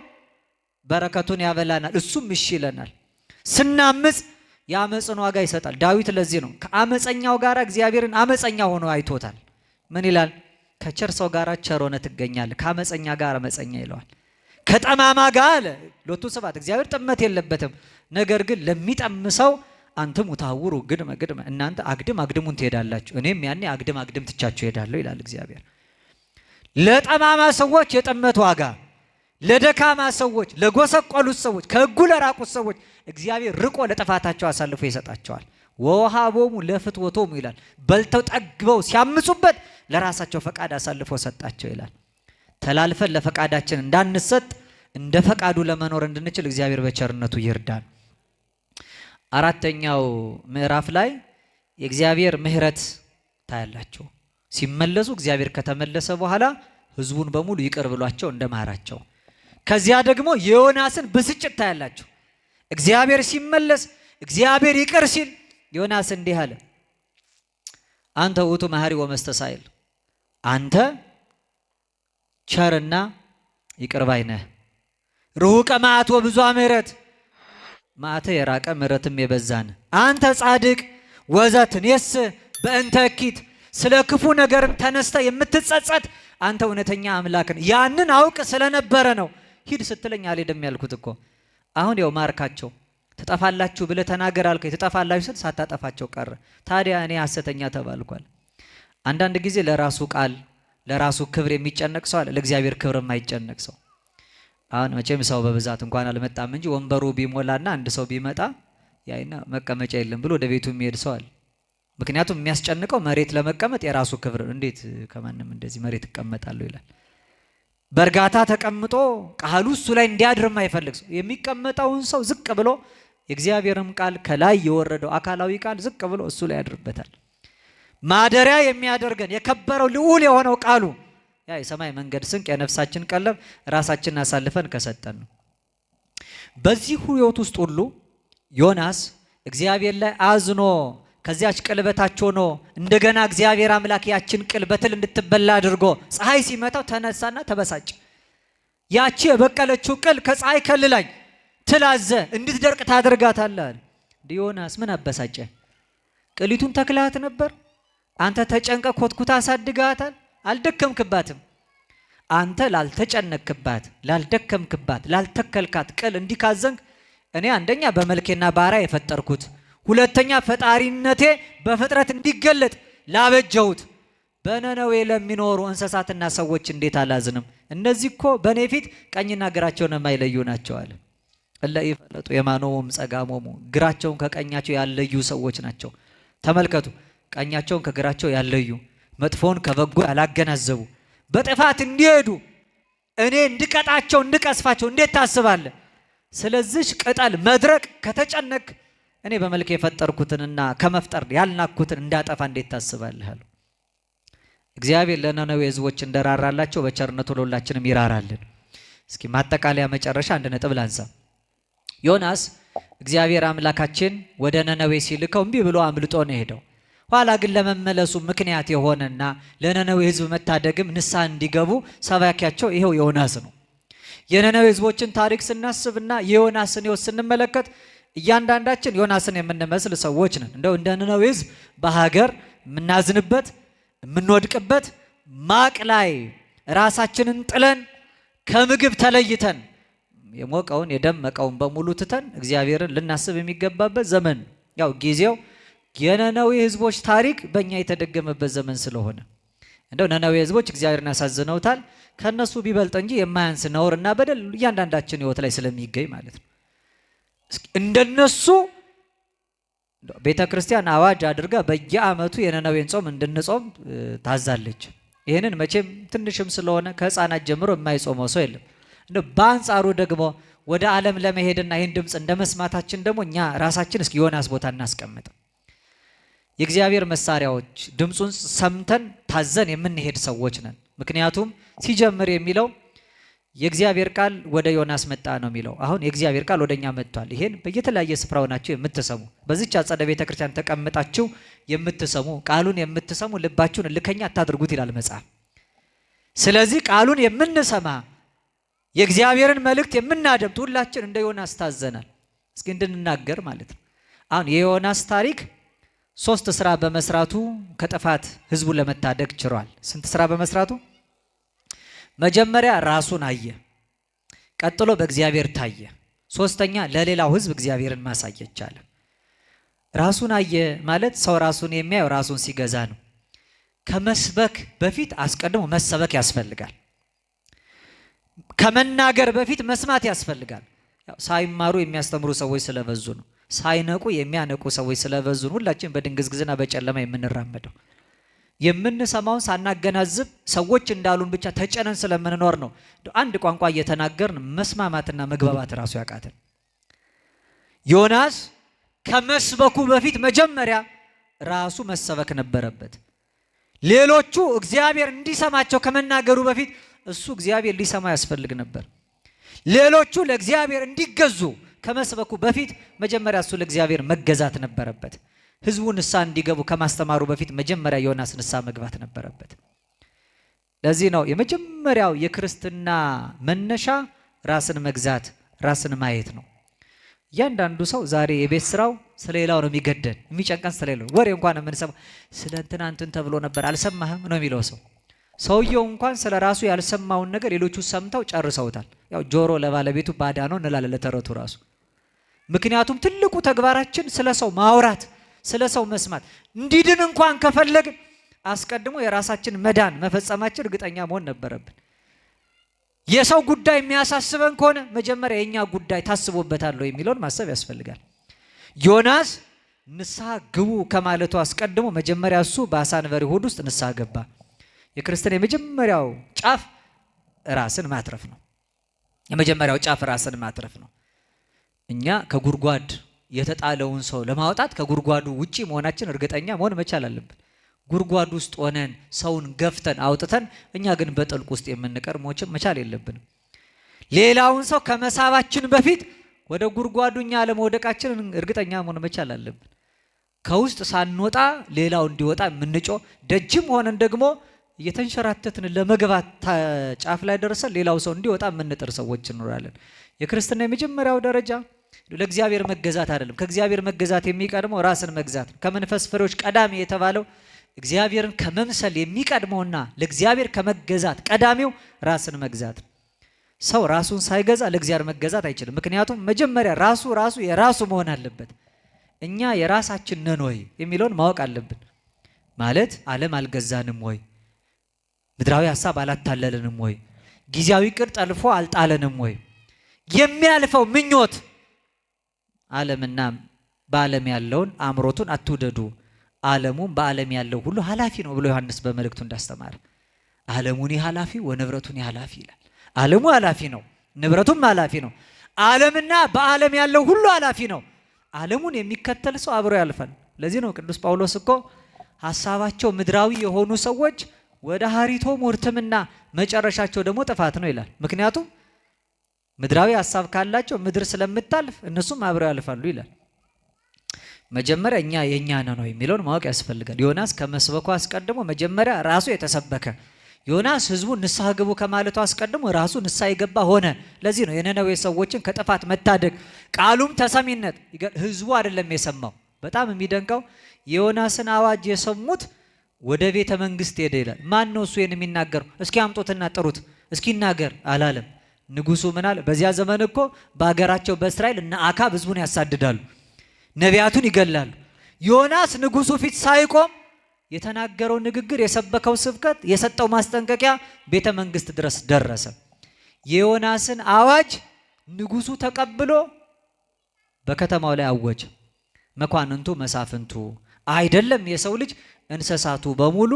Speaker 1: በረከቱን ያበላናል፣ እሱም እሺ ይለናል። ስናምጽ የአመፅን ዋጋ ይሰጣል። ዳዊት ለዚህ ነው ከአመፀኛው ጋር እግዚአብሔርን አመፀኛ ሆኖ አይቶታል። ምን ይላል? ከቸር ሰው ጋር ቸር ሆነ ትገኛለህ፣ ከአመፀኛ ጋር አመፀኛ ይለዋል። ከጠማማ ጋር አለ ሎቱ ስብሐት እግዚአብሔር ጥመት የለበትም። ነገር ግን ለሚጠም ሰው አንተም ውታውሩ ግድመ ግድመ እናንተ አግድም አግድሙን ትሄዳላችሁ፣ እኔም ያኔ አግድም አግድም ትቻችሁ ሄዳለሁ ይላል እግዚአብሔር። ለጠማማ ሰዎች የጥመት ዋጋ፣ ለደካማ ሰዎች፣ ለጎሰቆሉት ሰዎች፣ ከሕጉ ለራቁት ሰዎች እግዚአብሔር ርቆ ለጥፋታቸው አሳልፎ ይሰጣቸዋል። ወወሃቦሙ ለፍትወቶሙ ይላል። በልተው ጠግበው ሲያምፁበት ለራሳቸው ፈቃድ አሳልፎ ሰጣቸው ይላል። ተላልፈን ለፈቃዳችን እንዳንሰጥ እንደ ፈቃዱ ለመኖር እንድንችል እግዚአብሔር በቸርነቱ ይርዳን። አራተኛው ምዕራፍ ላይ የእግዚአብሔር ምሕረት ታያላቸው። ሲመለሱ እግዚአብሔር ከተመለሰ በኋላ ሕዝቡን በሙሉ ይቅር ብሏቸው እንደማራቸው። ከዚያ ደግሞ የዮናስን ብስጭት ታያላቸው። እግዚአብሔር ሲመለስ እግዚአብሔር ይቅር ሲል ዮናስ እንዲህ አለ፣ አንተ ውእቱ መሐሪ ወመስተሳይል፣ አንተ ቸርና ይቅር ባይ ነህ፣ ርሁቀ መዓት ወብዙ ምሕረት፣ ማዕተ የራቀ ምሕረትም የበዛን አንተ ጻድቅ ወዘትኔስ በእንተ እኪት ስለ ክፉ ነገርም ተነስተ የምትጸጸት አንተ እውነተኛ አምላክ ነህ። ያንን አውቅ ስለነበረ ነው ሂድ ስትለኝ አልሄድም ያልኩት እኮ። አሁን ያው ማርካቸው ትጠፋላችሁ ብለህ ተናገር አልከኝ። ትጠፋላችሁ ስል ሳታጠፋቸው ቀረ። ታዲያ እኔ ሐሰተኛ ተባልኳል። አንዳንድ ጊዜ ለራሱ ቃል ለራሱ ክብር የሚጨነቅ ሰው አለ፣ ለእግዚአብሔር ክብር የማይጨነቅ ሰው። አሁን መቼም ሰው በብዛት እንኳን አልመጣም እንጂ ወንበሩ ቢሞላና አንድ ሰው ቢመጣ ያይና መቀመጫ የለም ብሎ ወደ ቤቱ የሚሄድ ሰው አለ። ምክንያቱም የሚያስጨንቀው መሬት ለመቀመጥ የራሱ ክብር፣ እንዴት ከማንም እንደዚህ መሬት እቀመጣለሁ ይላል። በእርጋታ ተቀምጦ ቃሉ እሱ ላይ እንዲያድር የማይፈልግ ሰው የሚቀመጠውን ሰው ዝቅ ብሎ የእግዚአብሔርም ቃል ከላይ የወረደው አካላዊ ቃል ዝቅ ብሎ እሱ ላይ ያድርበታል። ማደሪያ የሚያደርገን የከበረው ልዑል የሆነው ቃሉ ያ የሰማይ መንገድ ስንቅ የነፍሳችን ቀለብ ራሳችንን አሳልፈን ከሰጠን ነው። በዚህ ሕይወት ውስጥ ሁሉ ዮናስ እግዚአብሔር ላይ አዝኖ ከዚያች ቅልበታች ሆኖ እንደገና እግዚአብሔር አምላክ ያችን ቅል በትል እንድትበላ አድርጎ ፀሐይ ሲመታው ተነሳና ተበሳጭ። ያቺ የበቀለችው ቅል ከፀሐይ ከልላኝ ትላዘ እንድትደርቅ ታደርጋታለህ። ዮናስ ምን አበሳጨ? ቅሊቱን ተክላት ነበር። አንተ ተጨንቀ ኮትኩታ አሳድጋታል። አልደከምክባትም። አንተ ላልተጨነክባት ላልደከምክባት ላልተከልካት ቅል እንዲካዘንክ እኔ አንደኛ በመልኬና ባሪያ የፈጠርኩት፣ ሁለተኛ ፈጣሪነቴ በፍጥረት እንዲገለጥ ላበጀሁት በነነዌ ለሚኖሩ እንስሳትና ሰዎች እንዴት አላዝንም? እነዚህ እኮ በእኔ ፊት ቀኝና ግራቸውን የማይለዩ ናቸው አለ። እለ ይፈለጡ የማኖም ጸጋሞሙ ግራቸውን ከቀኛቸው ያለዩ ሰዎች ናቸው። ተመልከቱ፣ ቀኛቸውን ከግራቸው ያለዩ መጥፎውን ከበጎ ያላገናዘቡ በጥፋት እንዲሄዱ እኔ እንድቀጣቸው እንድቀስፋቸው እንዴት ታስባለህ? ስለዚህ ቅጠል መድረቅ ከተጨነቅ እኔ በመልክ የፈጠርኩትንና ከመፍጠር ያልናኩትን እንዳጠፋ እንዴት ታስባለህ አሉ። እግዚአብሔር ለነነዌ ሕዝቦች እንደራራላቸው በቸርነቱ ለሁላችንም ይራራልን። እስኪ ማጠቃለያ መጨረሻ አንድ ነጥብ ላንሳ። ዮናስ እግዚአብሔር አምላካችን ወደ ነነዌ ሲልከው እምቢ ብሎ አምልጦ ነው ሄደው። ኋላ ግን ለመመለሱ ምክንያት የሆነና ለነነዌ ሕዝብ መታደግም ንስሐ እንዲገቡ ሰባኪያቸው ይሄው ዮናስ ነው። የነነዌ ሕዝቦችን ታሪክ ስናስብና የዮናስን ሕይወት ስንመለከት እያንዳንዳችን ዮናስን የምንመስል ሰዎች ነን። እንደው እንደ ነነዌ ሕዝብ በሀገር የምናዝንበት የምንወድቅበት ማቅ ላይ ራሳችንን ጥለን ከምግብ ተለይተን የሞቀውን የደመቀውን በሙሉ ትተን እግዚአብሔርን ልናስብ የሚገባበት ዘመን ያው ጊዜው የነነዌ ሕዝቦች ታሪክ በእኛ የተደገመበት ዘመን ስለሆነ እንደው ነነዌ ሕዝቦች እግዚአብሔርን ያሳዝነውታል። ከነሱ ቢበልጥ እንጂ የማያንስ ነውርና በደል እያንዳንዳችን ሕይወት ላይ ስለሚገኝ ማለት ነው። እንደነሱ ቤተ ክርስቲያን አዋጅ አድርጋ በየዓመቱ የነነዌን ጾም እንድንጾም ታዛለች። ይህንን መቼም ትንሽም ስለሆነ ከሕፃናት ጀምሮ የማይጾመው ሰው የለም። በአንጻሩ ደግሞ ወደ ዓለም ለመሄድና ይህን ድምፅ እንደ መስማታችን ደግሞ እኛ ራሳችን እስኪ ዮናስ ቦታ እናስቀምጥ። የእግዚአብሔር መሳሪያዎች ድምፁን ሰምተን ታዘን የምንሄድ ሰዎች ነን። ምክንያቱም ሲጀምር የሚለው የእግዚአብሔር ቃል ወደ ዮናስ መጣ ነው የሚለው። አሁን የእግዚአብሔር ቃል ወደኛ መጥቷል። ይሄን በየተለያየ ስፍራው ናችሁ የምትሰሙ፣ በዚች አጸደ ቤተ ክርስቲያን ተቀምጣችሁ የምትሰሙ፣ ቃሉን የምትሰሙ ልባችሁን እልከኛ አታድርጉት ይላል መጽሐፍ። ስለዚህ ቃሉን የምንሰማ የእግዚአብሔርን መልእክት የምናደምጥ ሁላችን እንደ ዮናስ ታዘናል። እስኪ እንድንናገር ማለት ነው። አሁን የዮናስ ታሪክ 3 ስራ በመስራቱ ከጥፋት ህዝቡን ለመታደግ ችሯል። ስንት ስራ በመስራቱ? መጀመሪያ ራሱን አየ፣ ቀጥሎ በእግዚአብሔር ታየ፣ ሶስተኛ ለሌላው ህዝብ እግዚአብሔርን ማሳየት ቻለ። ራሱን አየ ማለት ሰው ራሱን የሚያየው ራሱን ሲገዛ ነው። ከመስበክ በፊት አስቀድሞ መሰበክ ያስፈልጋል። ከመናገር በፊት መስማት ያስፈልጋል። ሳይማሩ የሚያስተምሩ ሰዎች ስለበዙ ነው። ሳይነቁ የሚያነቁ ሰዎች ስለበዙ ሁላችን በድንግዝግዝና በጨለማ የምንራመደው። የምንሰማውን ሳናገናዝብ ሰዎች እንዳሉን ብቻ ተጨነን ስለምንኖር ነው አንድ ቋንቋ እየተናገርን መስማማትና መግባባት ራሱ ያቃተን። ዮናስ ከመስበኩ በፊት መጀመሪያ ራሱ መሰበክ ነበረበት። ሌሎቹ እግዚአብሔር እንዲሰማቸው ከመናገሩ በፊት እሱ እግዚአብሔር ሊሰማ ያስፈልግ ነበር። ሌሎቹ ለእግዚአብሔር እንዲገዙ ከመስበኩ በፊት መጀመሪያ እሱ ለእግዚአብሔር መገዛት ነበረበት። ህዝቡ ንስሐ እንዲገቡ ከማስተማሩ በፊት መጀመሪያ ዮናስ ንስሐ መግባት ነበረበት። ለዚህ ነው የመጀመሪያው የክርስትና መነሻ ራስን መግዛት፣ ራስን ማየት ነው። እያንዳንዱ ሰው ዛሬ የቤት ስራው ስለሌላው ነው የሚገደን፣ የሚጨንቀን ስለሌላው። ወሬ እንኳን የምንሰማው ስለ እንትን ተብሎ ነበር አልሰማህም ነው የሚለው ሰው። ሰውየው እንኳን ስለ ራሱ ያልሰማውን ነገር ሌሎቹ ሰምተው ጨርሰውታል። ያው ጆሮ ለባለቤቱ ባዳ ነው እንላለን ለተረቱ ራሱ። ምክንያቱም ትልቁ ተግባራችን ስለ ሰው ማውራት፣ ስለ ሰው መስማት። እንዲድን እንኳን ከፈለግን አስቀድሞ የራሳችን መዳን መፈጸማችን እርግጠኛ መሆን ነበረብን። የሰው ጉዳይ የሚያሳስበን ከሆነ መጀመሪያ የኛ ጉዳይ ታስቦበታል የሚለውን ማሰብ ያስፈልጋል። ዮናስ ንስሐ ግቡ ከማለቱ አስቀድሞ መጀመሪያ እሱ በአሳ አንበሪ ሆድ ውስጥ ንስሐ ገባ። የክርስትና የመጀመሪያው ጫፍ ራስን ማትረፍ ነው። የመጀመሪያው ጫፍ ራስን ማትረፍ ነው። እኛ ከጉድጓድ የተጣለውን ሰው ለማውጣት ከጉድጓዱ ውጪ መሆናችን እርግጠኛ መሆን መቻል አለብን። ጉድጓድ ውስጥ ሆነን ሰውን ገፍተን አውጥተን እኛ ግን በጥልቅ ውስጥ የምንቀር መቻል የለብንም። ሌላውን ሰው ከመሳባችን በፊት ወደ ጉድጓዱ እኛ ለመውደቃችን እርግጠኛ መሆን መቻል አለብን። ከውስጥ ሳንወጣ ሌላው እንዲወጣ የምንጮህ ደጅም ሆነን ደግሞ እየተንሸራተትን ለመግባት ጫፍ ላይ ደርሰን ሌላው ሰው እንዲወጣ የምንጥር ሰዎች እንኖራለን። የክርስትና የመጀመሪያው ደረጃ ለእግዚአብሔር መገዛት አይደለም። ከእግዚአብሔር መገዛት የሚቀድመው ራስን መግዛት ነው። ከመንፈስ ፍሬዎች ቀዳሚ የተባለው እግዚአብሔርን ከመምሰል የሚቀድመውና ለእግዚአብሔር ከመገዛት ቀዳሚው ራስን መግዛት ነው። ሰው ራሱን ሳይገዛ ለእግዚአብሔር መገዛት አይችልም። ምክንያቱም መጀመሪያ ራሱ የራሱ መሆን አለበት። እኛ የራሳችን ነን ወይ የሚለውን ማወቅ አለብን። ማለት ዓለም አልገዛንም ወይ? ምድራዊ ሐሳብ አላታለለንም ወይ? ጊዜያዊ ቅር ጠልፎ አልጣለንም ወይ? የሚያልፈው ምኞት ዓለምና በዓለም ያለውን አምሮቱን አትውደዱ፣ ዓለሙም በዓለም ያለው ሁሉ ኃላፊ ነው ብሎ ዮሐንስ በመልእክቱ እንዳስተማረ ዓለሙኒ ኃላፊ ወንብረቱኒ ኃላፊ ይላል። ዓለሙ ኃላፊ ነው፣ ንብረቱም ኃላፊ ነው። ዓለምና በዓለም ያለው ሁሉ ኃላፊ ነው። ዓለሙን የሚከተል ሰው አብሮ ያልፋል። ለዚህ ነው ቅዱስ ጳውሎስ እኮ ሐሳባቸው ምድራዊ የሆኑ ሰዎች ወደ ሀሪቶም ወርትምና መጨረሻቸው ደግሞ ጥፋት ነው ይላል። ምክንያቱም ምድራዊ ሐሳብ ካላቸው ምድር ስለምታልፍ እነሱም አብረው ያልፋሉ ይላል። መጀመሪያ እኛ የኛ ነው የሚለውን ማወቅ ያስፈልጋል። ዮናስ ከመስበኩ አስቀድሞ መጀመሪያ ራሱ የተሰበከ ዮናስ ህዝቡን ንስሐ ግቡ ከማለቱ አስቀድሞ ራሱ ንስሐ የገባ ሆነ። ለዚህ ነው የነነዌ ሰዎችን ከጥፋት መታደግ ቃሉም ተሰሚነት ህዝቡ አይደለም የሰማው። በጣም የሚደንቀው የዮናስን አዋጅ የሰሙት ወደ ቤተ መንግስት ሄደ ይላል። ማን ነው እሱ የሚናገረው? እስኪ አምጦትና ጥሩት እስኪ ይናገር አላለም። ንጉሱ ምን አለ? በዚያ ዘመን እኮ በአገራቸው በእስራኤል እነ አካብ ህዝቡን ያሳድዳሉ፣ ነቢያቱን ይገላሉ። ዮናስ ንጉሱ ፊት ሳይቆም የተናገረው ንግግር፣ የሰበከው ስብከት፣ የሰጠው ማስጠንቀቂያ ቤተ መንግስት ድረስ ደረሰ። የዮናስን አዋጅ ንጉሱ ተቀብሎ በከተማው ላይ አወጀ። መኳንንቱ፣ መሳፍንቱ አይደለም የሰው ልጅ እንስሳቱ በሙሉ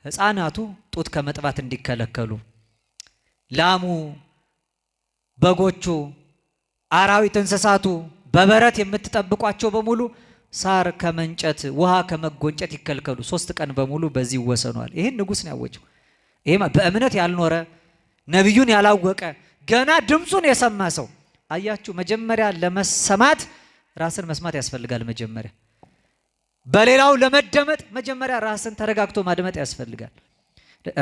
Speaker 1: ህፃናቱ ጡት ከመጥባት እንዲከለከሉ፣ ላሙ፣ በጎቹ፣ አራዊት እንስሳቱ በበረት የምትጠብቋቸው በሙሉ ሳር ከመንጨት ውሃ ከመጎንጨት ይከልከሉ፣ 3 ቀን በሙሉ በዚህ ይወሰኗል። ይህን ንጉስ ነው ያወጀው። ይሄ በእምነት ያልኖረ ነቢዩን ያላወቀ ገና ድምፁን የሰማ ሰው አያችሁ። መጀመሪያ ለመሰማት ራስን መስማት ያስፈልጋል። መጀመሪያ በሌላው ለመደመጥ መጀመሪያ ራስን ተረጋግቶ ማድመጥ ያስፈልጋል።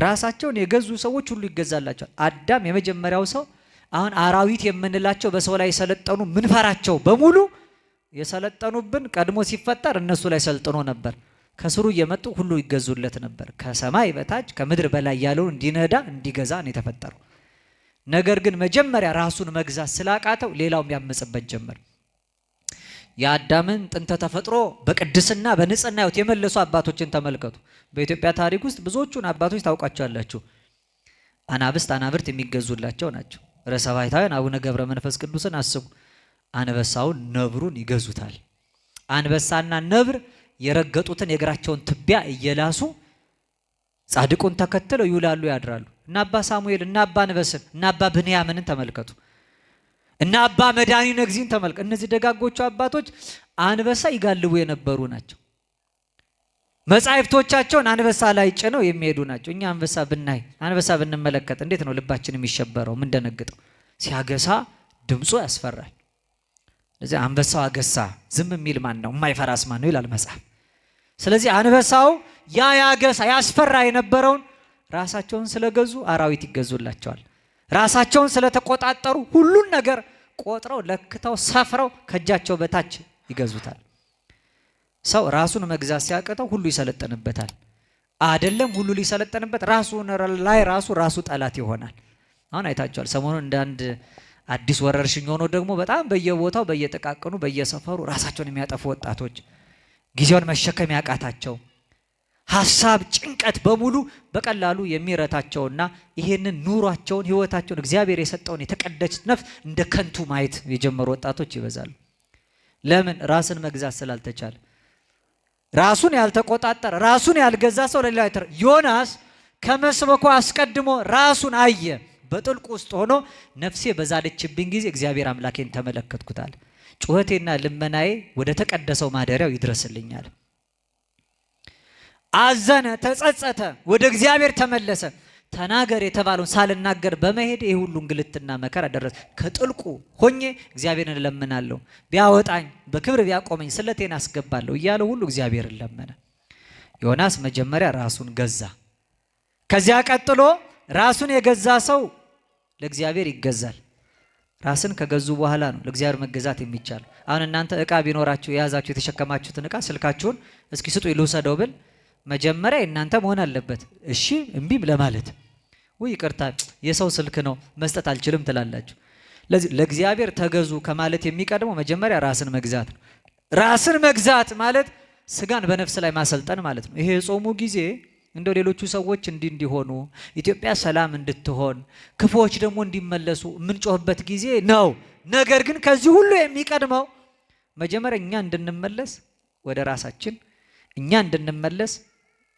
Speaker 1: ራሳቸውን የገዙ ሰዎች ሁሉ ይገዛላቸዋል። አዳም የመጀመሪያው ሰው። አሁን አራዊት የምንላቸው በሰው ላይ የሰለጠኑ ምንፈራቸው በሙሉ የሰለጠኑብን ቀድሞ ሲፈጠር እነሱ ላይ ሰልጥኖ ነበር። ከስሩ እየመጡ ሁሉ ይገዙለት ነበር። ከሰማይ በታች ከምድር በላይ ያለውን እንዲነዳ እንዲገዛ ነው የተፈጠረው። ነገር ግን መጀመሪያ ራሱን መግዛት ስላቃተው ሌላውም ያመጽበት ጀመር። የአዳምን ጥንተ ተፈጥሮ በቅድስና በንጽህና ሕይወት የመለሱ አባቶችን ተመልከቱ። በኢትዮጵያ ታሪክ ውስጥ ብዙዎቹን አባቶች ታውቋቸዋላችሁ። አናብርት የሚገዙላቸው ናቸው። ርዕሰ ባሕታውያን አቡነ ገብረ መንፈስ ቅዱስን አስቡ። አንበሳውን ነብሩን ይገዙታል። አንበሳና ነብር የረገጡትን የእግራቸውን ትቢያ እየላሱ ጻድቁን ተከትለው ይውላሉ ያድራሉ። እና አባ ሳሙኤል እና አባ አንበስን እና አባ ብንያምንን ተመልከቱ። እና አባ መድኃኒነ እግዚእን ተመልከቱ። እነዚህ ደጋጎቹ አባቶች አንበሳ ይጋልቡ የነበሩ ናቸው። መጻሕፍቶቻቸውን አንበሳ ላይ ጭነው የሚሄዱ ናቸው። እኛ አንበሳ ብንመለከት እንዴት ነው ልባችን የሚሸበረው? ምን ደነግጠው? ሲያገሳ ድምፁ ያስፈራል። ስለዚህ አንበሳው አገሳ፣ ዝም የሚል ማን ነው? የማይፈራስ ማን ነው ይላል መጽሐፍ። ስለዚህ አንበሳው ያገሳ ያስፈራ የነበረውን ራሳቸውን ስለገዙ አራዊት ይገዙላቸዋል። ራሳቸውን ስለተቆጣጠሩ ሁሉን ነገር ቆጥረው ለክተው ሰፍረው ከእጃቸው በታች ይገዙታል። ሰው ራሱን መግዛት ሲያቅተው ሁሉ ይሰለጥንበታል። አይደለም ሁሉ ሊሰለጥንበት ራሱ ጠላት ይሆናል። አሁን አይታችኋል። ሰሞኑን እንደ አንድ አዲስ ወረርሽኝ ሆኖ ደግሞ በጣም በየቦታው በየጥቃቅኑ በየሰፈሩ ራሳቸውን የሚያጠፉ ወጣቶች፣ ጊዜውን መሸከም ያቃታቸው፣ ሐሳብ ጭንቀት በሙሉ በቀላሉ የሚረታቸውና ይሄንን ኑሯቸውን ህይወታቸውን እግዚአብሔር የሰጠውን የተቀደሰ ነፍስ እንደ ከንቱ ማየት የጀመሩ ወጣቶች ይበዛሉ። ለምን? ራስን መግዛት ስላልተቻለ። ራሱን ያልተቆጣጠረ ራሱን ያልገዛ ሰው ለሌላ አይተር። ዮናስ ከመስበኩ አስቀድሞ ራሱን አየ። በጥልቁ ውስጥ ሆኖ ነፍሴ በዛለችብኝ ጊዜ እግዚአብሔር አምላኬን ተመለከትኩታል። ጩኸቴና ልመናዬ ወደ ተቀደሰው ማደሪያው ይድረስልኛል። አዘነ፣ ተጸጸተ፣ ወደ እግዚአብሔር ተመለሰ። ተናገር የተባለውን ሳልናገር በመሄድ ይህ ሁሉ እንግልትና መከራ ደረሰ። ከጥልቁ ሆኜ እግዚአብሔርን እለምናለሁ፣ ቢያወጣኝ በክብር ቢያቆመኝ ስለቴን አስገባለሁ እያለ ሁሉ እግዚአብሔርን ለመነ። ዮናስ መጀመሪያ ራሱን ገዛ። ከዚያ ቀጥሎ ራሱን የገዛ ሰው ለእግዚአብሔር ይገዛል። ራስን ከገዙ በኋላ ነው ለእግዚአብሔር መገዛት የሚቻል። አሁን እናንተ እቃ ቢኖራችሁ የያዛችሁ የተሸከማችሁትን እቃ ስልካችሁን እስኪ ስጡ ልውሰደው ብል መጀመሪያ እናንተ መሆን አለበት እሺ እምቢም ለማለት። ወይ ይቅርታ የሰው ስልክ ነው መስጠት አልችልም ትላላችሁ። ለዚህ ለእግዚአብሔር ተገዙ ከማለት የሚቀድመው መጀመሪያ ራስን መግዛት ነው። ራስን መግዛት ማለት ስጋን በነፍስ ላይ ማሰልጠን ማለት ነው። ይሄ የጾሙ ጊዜ እንደው ሌሎቹ ሰዎች እንዲሆኑ ኢትዮጵያ ሰላም እንድትሆን ክፉዎች ደግሞ እንዲመለሱ የምንጮህበት ጊዜ ነው። ነገር ግን ከዚህ ሁሉ የሚቀድመው መጀመሪያ እኛ እንድንመለስ ወደ ራሳችን፣ እኛ እንድንመለስ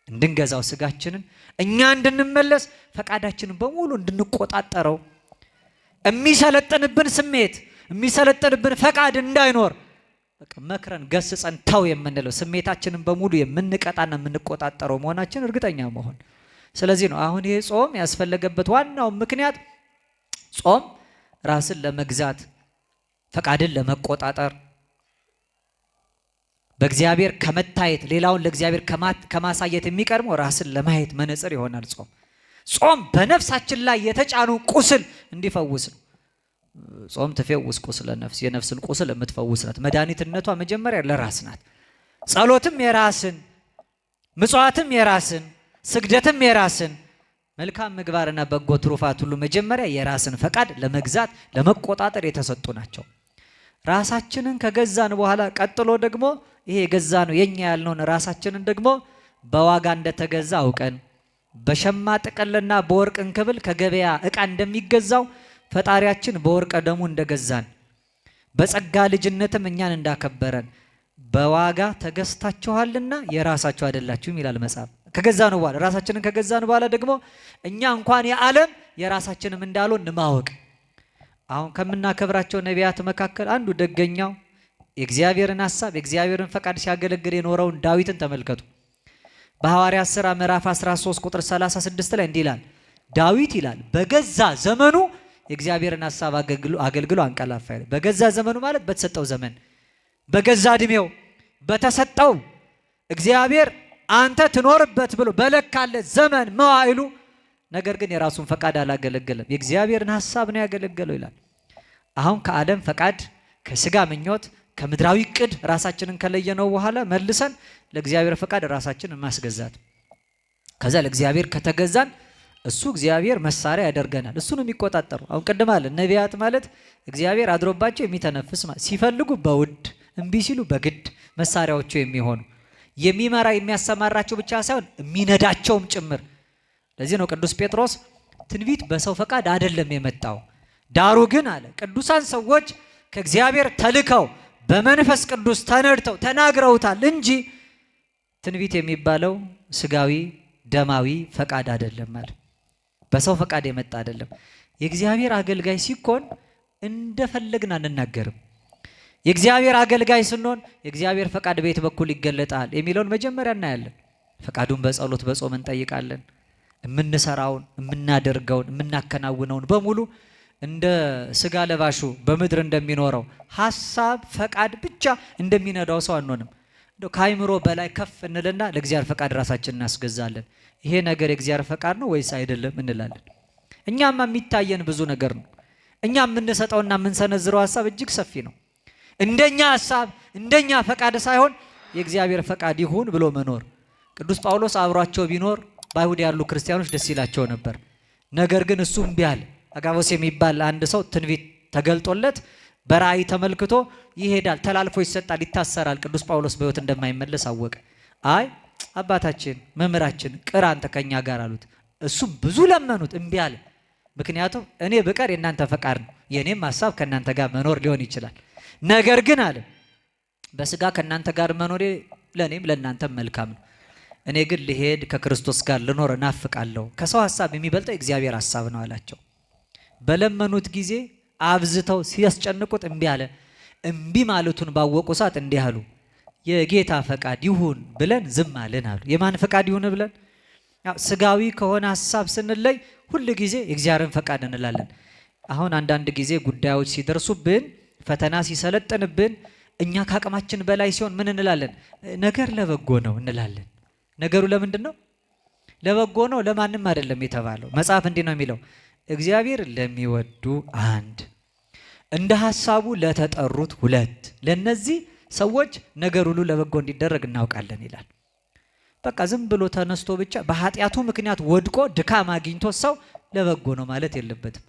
Speaker 1: እንድንገዛው ስጋችንን፣ እኛ እንድንመለስ ፈቃዳችንን በሙሉ እንድንቆጣጠረው፣ የሚሰለጥንብን ስሜት የሚሰለጥንብን ፈቃድ እንዳይኖር በቃ መክረን ገስጸን ተው የምንለው ስሜታችንን በሙሉ የምንቀጣና የምንቆጣጠረው መሆናችን እርግጠኛ መሆን። ስለዚህ ነው አሁን ይሄ ጾም ያስፈለገበት ዋናው ምክንያት ጾም ራስን ለመግዛት ፈቃድን ለመቆጣጠር በእግዚአብሔር ከመታየት ሌላውን ለእግዚአብሔር ከማሳየት የሚቀድመው ራስን ለማየት መነጽር ይሆናል። ጾም በነፍሳችን ላይ የተጫኑ ቁስል እንዲፈውስ ነው። ጾም ትፈውስ ቁስለ ነፍስ፣ የነፍስን ቁስል የምትፈውስ ናት። መድኃኒትነቷ መጀመሪያ ለራስ ናት። ጸሎትም የራስን፣ ምጽዋትም የራስን፣ ስግደትም የራስን፣ መልካም ምግባርና በጎ ትሩፋት ሁሉ መጀመሪያ የራስን ፈቃድ ለመግዛት ለመቆጣጠር የተሰጡ ናቸው። ራሳችንን ከገዛን በኋላ ቀጥሎ ደግሞ ይሄ የገዛ ነው የኛ ያልነውን ራሳችንን ደግሞ በዋጋ እንደተገዛ አውቀን በሸማ ጥቅልና በወርቅ እንክብል ከገበያ ዕቃ እንደሚገዛው ፈጣሪያችን በወርቀ ደሙ እንደገዛን በጸጋ ልጅነትም እኛን እንዳከበረን በዋጋ ተገዝታችኋልና የራሳችሁ አይደላችሁም ይላል መጽሐፍ። ከገዛን በኋላ ራሳችንን ከገዛን በኋላ ደግሞ እኛ እንኳን የዓለም የራሳችንም እንዳልሆን ማወቅ። አሁን ከምናከብራቸው ነቢያት መካከል አንዱ ደገኛው የእግዚአብሔርን ሐሳብ የእግዚአብሔርን ፈቃድ ሲያገለግል የኖረውን ዳዊትን ተመልከቱ። በሐዋርያት ሥራ ምዕራፍ 13 ቁጥር 36 ላይ እንዲህ ይላል፣ ዳዊት ይላል በገዛ ዘመኑ የእግዚአብሔርን ሐሳብ አገልግሎ አንቀላፋ ይላል። በገዛ ዘመኑ ማለት በተሰጠው ዘመን፣ በገዛ እድሜው በተሰጠው እግዚአብሔር አንተ ትኖርበት ብሎ በለካለት ዘመን መዋዕሉ፣ ነገር ግን የራሱን ፈቃድ አላገለገለም፣ የእግዚአብሔርን ሐሳብ ነው ያገለገለው ይላል። አሁን ከዓለም ፈቃድ ከስጋ ምኞት ከምድራዊ ዕቅድ ራሳችንን ከለየነው በኋላ መልሰን ለእግዚአብሔር ፈቃድ ራሳችንን ማስገዛት። ከዛ ለእግዚአብሔር ከተገዛን እሱ እግዚአብሔር መሳሪያ ያደርገናል። እሱ ነው የሚቆጣጠሩ። አሁን ቅድም አለ ነቢያት ማለት እግዚአብሔር አድሮባቸው የሚተነፍስ ማለት ሲፈልጉ በውድ እምቢ ሲሉ በግድ መሳሪያዎቹ የሚሆኑ የሚመራ የሚያሰማራቸው ብቻ ሳይሆን የሚነዳቸውም ጭምር። ለዚህ ነው ቅዱስ ጴጥሮስ ትንቢት በሰው ፈቃድ አይደለም የመጣው፣ ዳሩ ግን አለ ቅዱሳን ሰዎች ከእግዚአብሔር ተልከው በመንፈስ ቅዱስ ተነድተው ተናግረውታል እንጂ ትንቢት የሚባለው ስጋዊ ደማዊ ፈቃድ አይደለም ማለት በሰው ፈቃድ የመጣ አይደለም። የእግዚአብሔር አገልጋይ ሲኮን እንደፈለግን አንናገርም። የእግዚአብሔር አገልጋይ ስንሆን የእግዚአብሔር ፈቃድ በየት በኩል ይገለጣል የሚለውን መጀመሪያ እናያለን። ፈቃዱን በጸሎት በጾም እንጠይቃለን። የምንሰራውን የምናደርገውን የምናከናውነውን በሙሉ እንደ ስጋ ለባሹ በምድር እንደሚኖረው ሐሳብ ፈቃድ ብቻ እንደሚነዳው ሰው አንሆንም። ከአይምሮ በላይ ከፍ እንልና ለእግዚአብሔር ፈቃድ ራሳችንን እናስገዛለን። ይሄ ነገር የእግዚአብሔር ፈቃድ ነው ወይስ አይደለም እንላለን። እኛማ የሚታየን ብዙ ነገር ነው። እኛ የምንሰጠውና የምንሰነዝረው ሐሳብ እጅግ ሰፊ ነው። እንደኛ ሐሳብ እንደኛ ፈቃድ ሳይሆን የእግዚአብሔር ፈቃድ ይሁን ብሎ መኖር። ቅዱስ ጳውሎስ አብሯቸው ቢኖር በአይሁድ ያሉ ክርስቲያኖች ደስ ይላቸው ነበር። ነገር ግን እሱ እምቢ አለ። አጋቦስ የሚባል አንድ ሰው ትንቢት ተገልጦለት በራእይ ተመልክቶ ይሄዳል፣ ተላልፎ ይሰጣል፣ ይታሰራል። ቅዱስ ጳውሎስ በሕይወት እንደማይመለስ አወቀ። አይ አባታችን መምህራችን ቅር አንተ ከኛ ጋር አሉት። እሱም ብዙ ለመኑት፣ እምቢ አለ። ምክንያቱም እኔ ብቀር የእናንተ ፈቃድ ነው፣ የእኔም ሐሳብ ከእናንተ ጋር መኖር ሊሆን ይችላል። ነገር ግን አለ በስጋ ከእናንተ ጋር መኖሬ ለእኔም ለእናንተም መልካም ነው። እኔ ግን ልሄድ ከክርስቶስ ጋር ልኖር እናፍቃለሁ። ከሰው ሐሳብ የሚበልጠው እግዚአብሔር ሐሳብ ነው አላቸው። በለመኑት ጊዜ አብዝተው ሲያስጨንቁት እምቢ አለ። እምቢ ማለቱን ባወቁ ሰዓት እንዲህ አሉ፣ የጌታ ፈቃድ ይሁን ብለን ዝም አልን አሉ። የማን ፈቃድ ይሁን ብለን? ስጋዊ ከሆነ ሐሳብ ስንለይ ሁል ጊዜ የእግዚአብሔርን ፈቃድ እንላለን። አሁን አንዳንድ ጊዜ ጉዳዮች ሲደርሱብን፣ ፈተና ሲሰለጥንብን፣ እኛ ከአቅማችን በላይ ሲሆን ምን እንላለን? ነገር ለበጎ ነው እንላለን። ነገሩ ለምንድን ነው? ለበጎ ነው፣ ለማንም አይደለም የተባለው። መጽሐፍ እንዲህ ነው የሚለው፣ እግዚአብሔር ለሚወዱ አንድ፣ እንደ ሐሳቡ ለተጠሩት ሁለት፣ ለነዚህ ሰዎች ነገር ሁሉ ለበጎ እንዲደረግ እናውቃለን ይላል። በቃ ዝም ብሎ ተነስቶ ብቻ በኃጢአቱ ምክንያት ወድቆ ድካም አግኝቶ ሰው ለበጎ ነው ማለት የለበትም።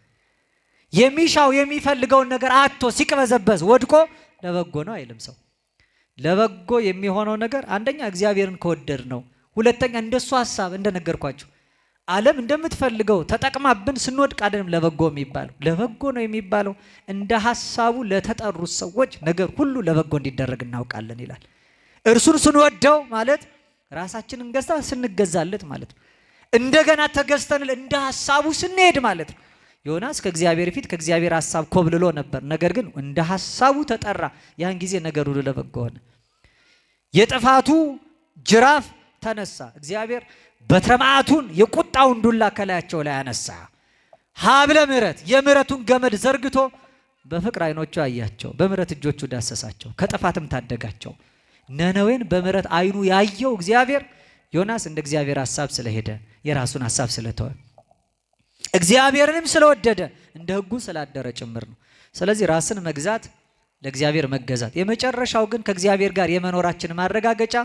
Speaker 1: የሚሻው የሚፈልገውን ነገር አጥቶ ሲቅበዘበዝ ወድቆ ለበጎ ነው አይልም ሰው። ለበጎ የሚሆነው ነገር አንደኛ እግዚአብሔርን ከወደድ ነው። ሁለተኛ እንደሱ ሐሳብ እንደነገርኳችሁ ዓለም እንደምትፈልገው ተጠቅማብን ስንወድቅ አይደለም ለበጎ የሚባለው። ለበጎ ነው የሚባለው እንደ ሐሳቡ ለተጠሩት ሰዎች ነገር ሁሉ ለበጎ እንዲደረግ እናውቃለን ይላል። እርሱን ስንወደው ማለት ራሳችንን ገዝታ ስንገዛለት ማለት ነው። እንደገና ተገዝተን እንደ ሐሳቡ ስንሄድ ማለት ነው። ዮናስ ከእግዚአብሔር ፊት ከእግዚአብሔር ሐሳብ ኮብልሎ ነበር። ነገር ግን እንደ ሐሳቡ ተጠራ። ያን ጊዜ ነገር ሁሉ ለበጎ ሆነ። የጥፋቱ ጅራፍ ተነሳ። እግዚአብሔር በትረ መዓቱን የቁጣውን ዱላ ከላያቸው ላይ አነሳ። ሀብለ ምሕረት የምሕረቱን ገመድ ዘርግቶ በፍቅር ዓይኖቹ አያቸው፣ በምሕረት እጆቹ ዳሰሳቸው፣ ከጥፋትም ታደጋቸው። ነነዌን በምሕረት ዓይኑ ያየው እግዚአብሔር ዮናስ እንደ እግዚአብሔር ሐሳብ ስለሄደ የራሱን ሐሳብ ስለተወ እግዚአብሔርንም ስለወደደ እንደ ሕጉ ስላደረ ጭምር ነው። ስለዚህ ራስን መግዛት ለእግዚአብሔር መገዛት። የመጨረሻው ግን ከእግዚአብሔር ጋር የመኖራችን ማረጋገጫ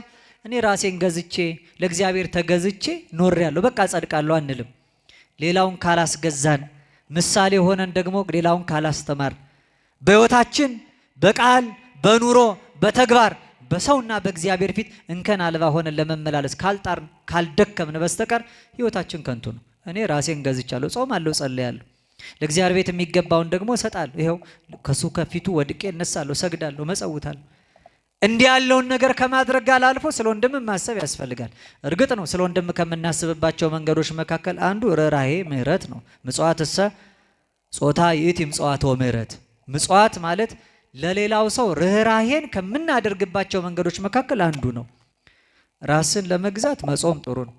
Speaker 1: እኔ ራሴን ገዝቼ ለእግዚአብሔር ተገዝቼ ኖሬያለሁ በቃ ጸድቃለሁ አንልም። ሌላውን ካላስገዛን፣ ምሳሌ ሆነን ደግሞ ሌላውን ካላስተማር፣ በሕይወታችን በቃል በኑሮ በተግባር በሰውና በእግዚአብሔር ፊት እንከን አልባ ሆነን ለመመላለስ ካልጣርን ካልደከምን በስተቀር ሕይወታችን ከንቱ ነው። እኔ ራሴን ገዝቻለሁ፣ ጾማለሁ፣ ጸልያለሁ፣ ለእግዚአብሔር ቤት የሚገባውን ደግሞ እሰጣለሁ። ይኸው ከሱ ከፊቱ ወድቄ እነሳለሁ፣ ሰግዳለሁ፣ መጸውታለሁ። እንዲህ ያለውን ነገር ከማድረግ ጋር አልፎ ስለ ወንድም ማሰብ ያስፈልጋል። እርግጥ ነው ስለ ወንድም ከምናስብባቸው መንገዶች መካከል አንዱ ርኅራኄ ምሕረት ነው። ምጽዋትሰ ጾታ ይእቲ ምጽዋቶ ምሕረት። ምጽዋት ማለት ለሌላው ሰው ርኅራኄን ከምናደርግባቸው መንገዶች መካከል አንዱ ነው። ራስን ለመግዛት መጾም ጥሩ ነው።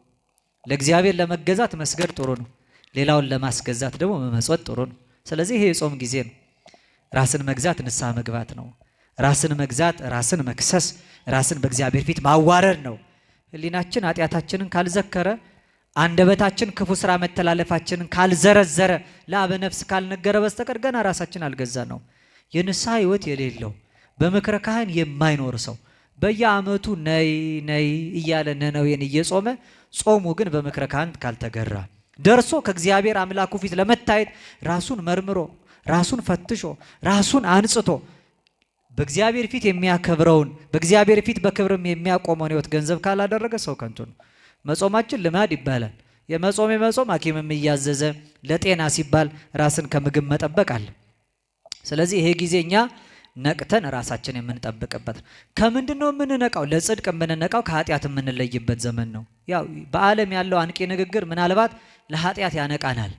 Speaker 1: ለእግዚአብሔር ለመገዛት መስገድ ጥሩ ነው። ሌላውን ለማስገዛት ደግሞ መመጽወት ጥሩ ነው። ስለዚህ ይሄ የጾም ጊዜ ነው። ራስን መግዛት ንስሐ መግባት ነው። ራስን መግዛት ራስን መክሰስ፣ ራስን በእግዚአብሔር ፊት ማዋረድ ነው። ሕሊናችን ኃጢአታችንን ካልዘከረ፣ አንደበታችን ክፉ ስራ መተላለፋችንን ካልዘረዘረ፣ ለአበ ነፍስ ካልነገረ በስተቀር ገና ራሳችን አልገዛ ነው። የንስሐ ሕይወት የሌለው በምክረ ካህን የማይኖር ሰው በየዓመቱ ነይ ነይ እያለ ነነዌን እየጾመ ጾሙ ግን በምክረ ካህን ካልተገራ ደርሶ ከእግዚአብሔር አምላኩ ፊት ለመታየት ራሱን መርምሮ ራሱን ፈትሾ ራሱን አንጽቶ በእግዚአብሔር ፊት የሚያከብረውን በእግዚአብሔር ፊት በክብርም የሚያቆመውን ሕይወት ገንዘብ ካላደረገ ሰው ከንቱ ነው። መጾማችን ልማድ ይባላል። የመጾም ሐኪምም እያዘዘ ለጤና ሲባል ራስን ከምግብ መጠበቅ አለ። ስለዚህ ይሄ ጊዜ እኛ ነቅተን ራሳችን የምንጠብቅበት። ከምንድን ነው የምንነቃው? ለጽድቅ የምንነቃው ከኃጢአት የምንለይበት ዘመን ነው። ያው በዓለም ያለው አንቂ ንግግር ምናልባት ለኃጢአት ያነቃናል፣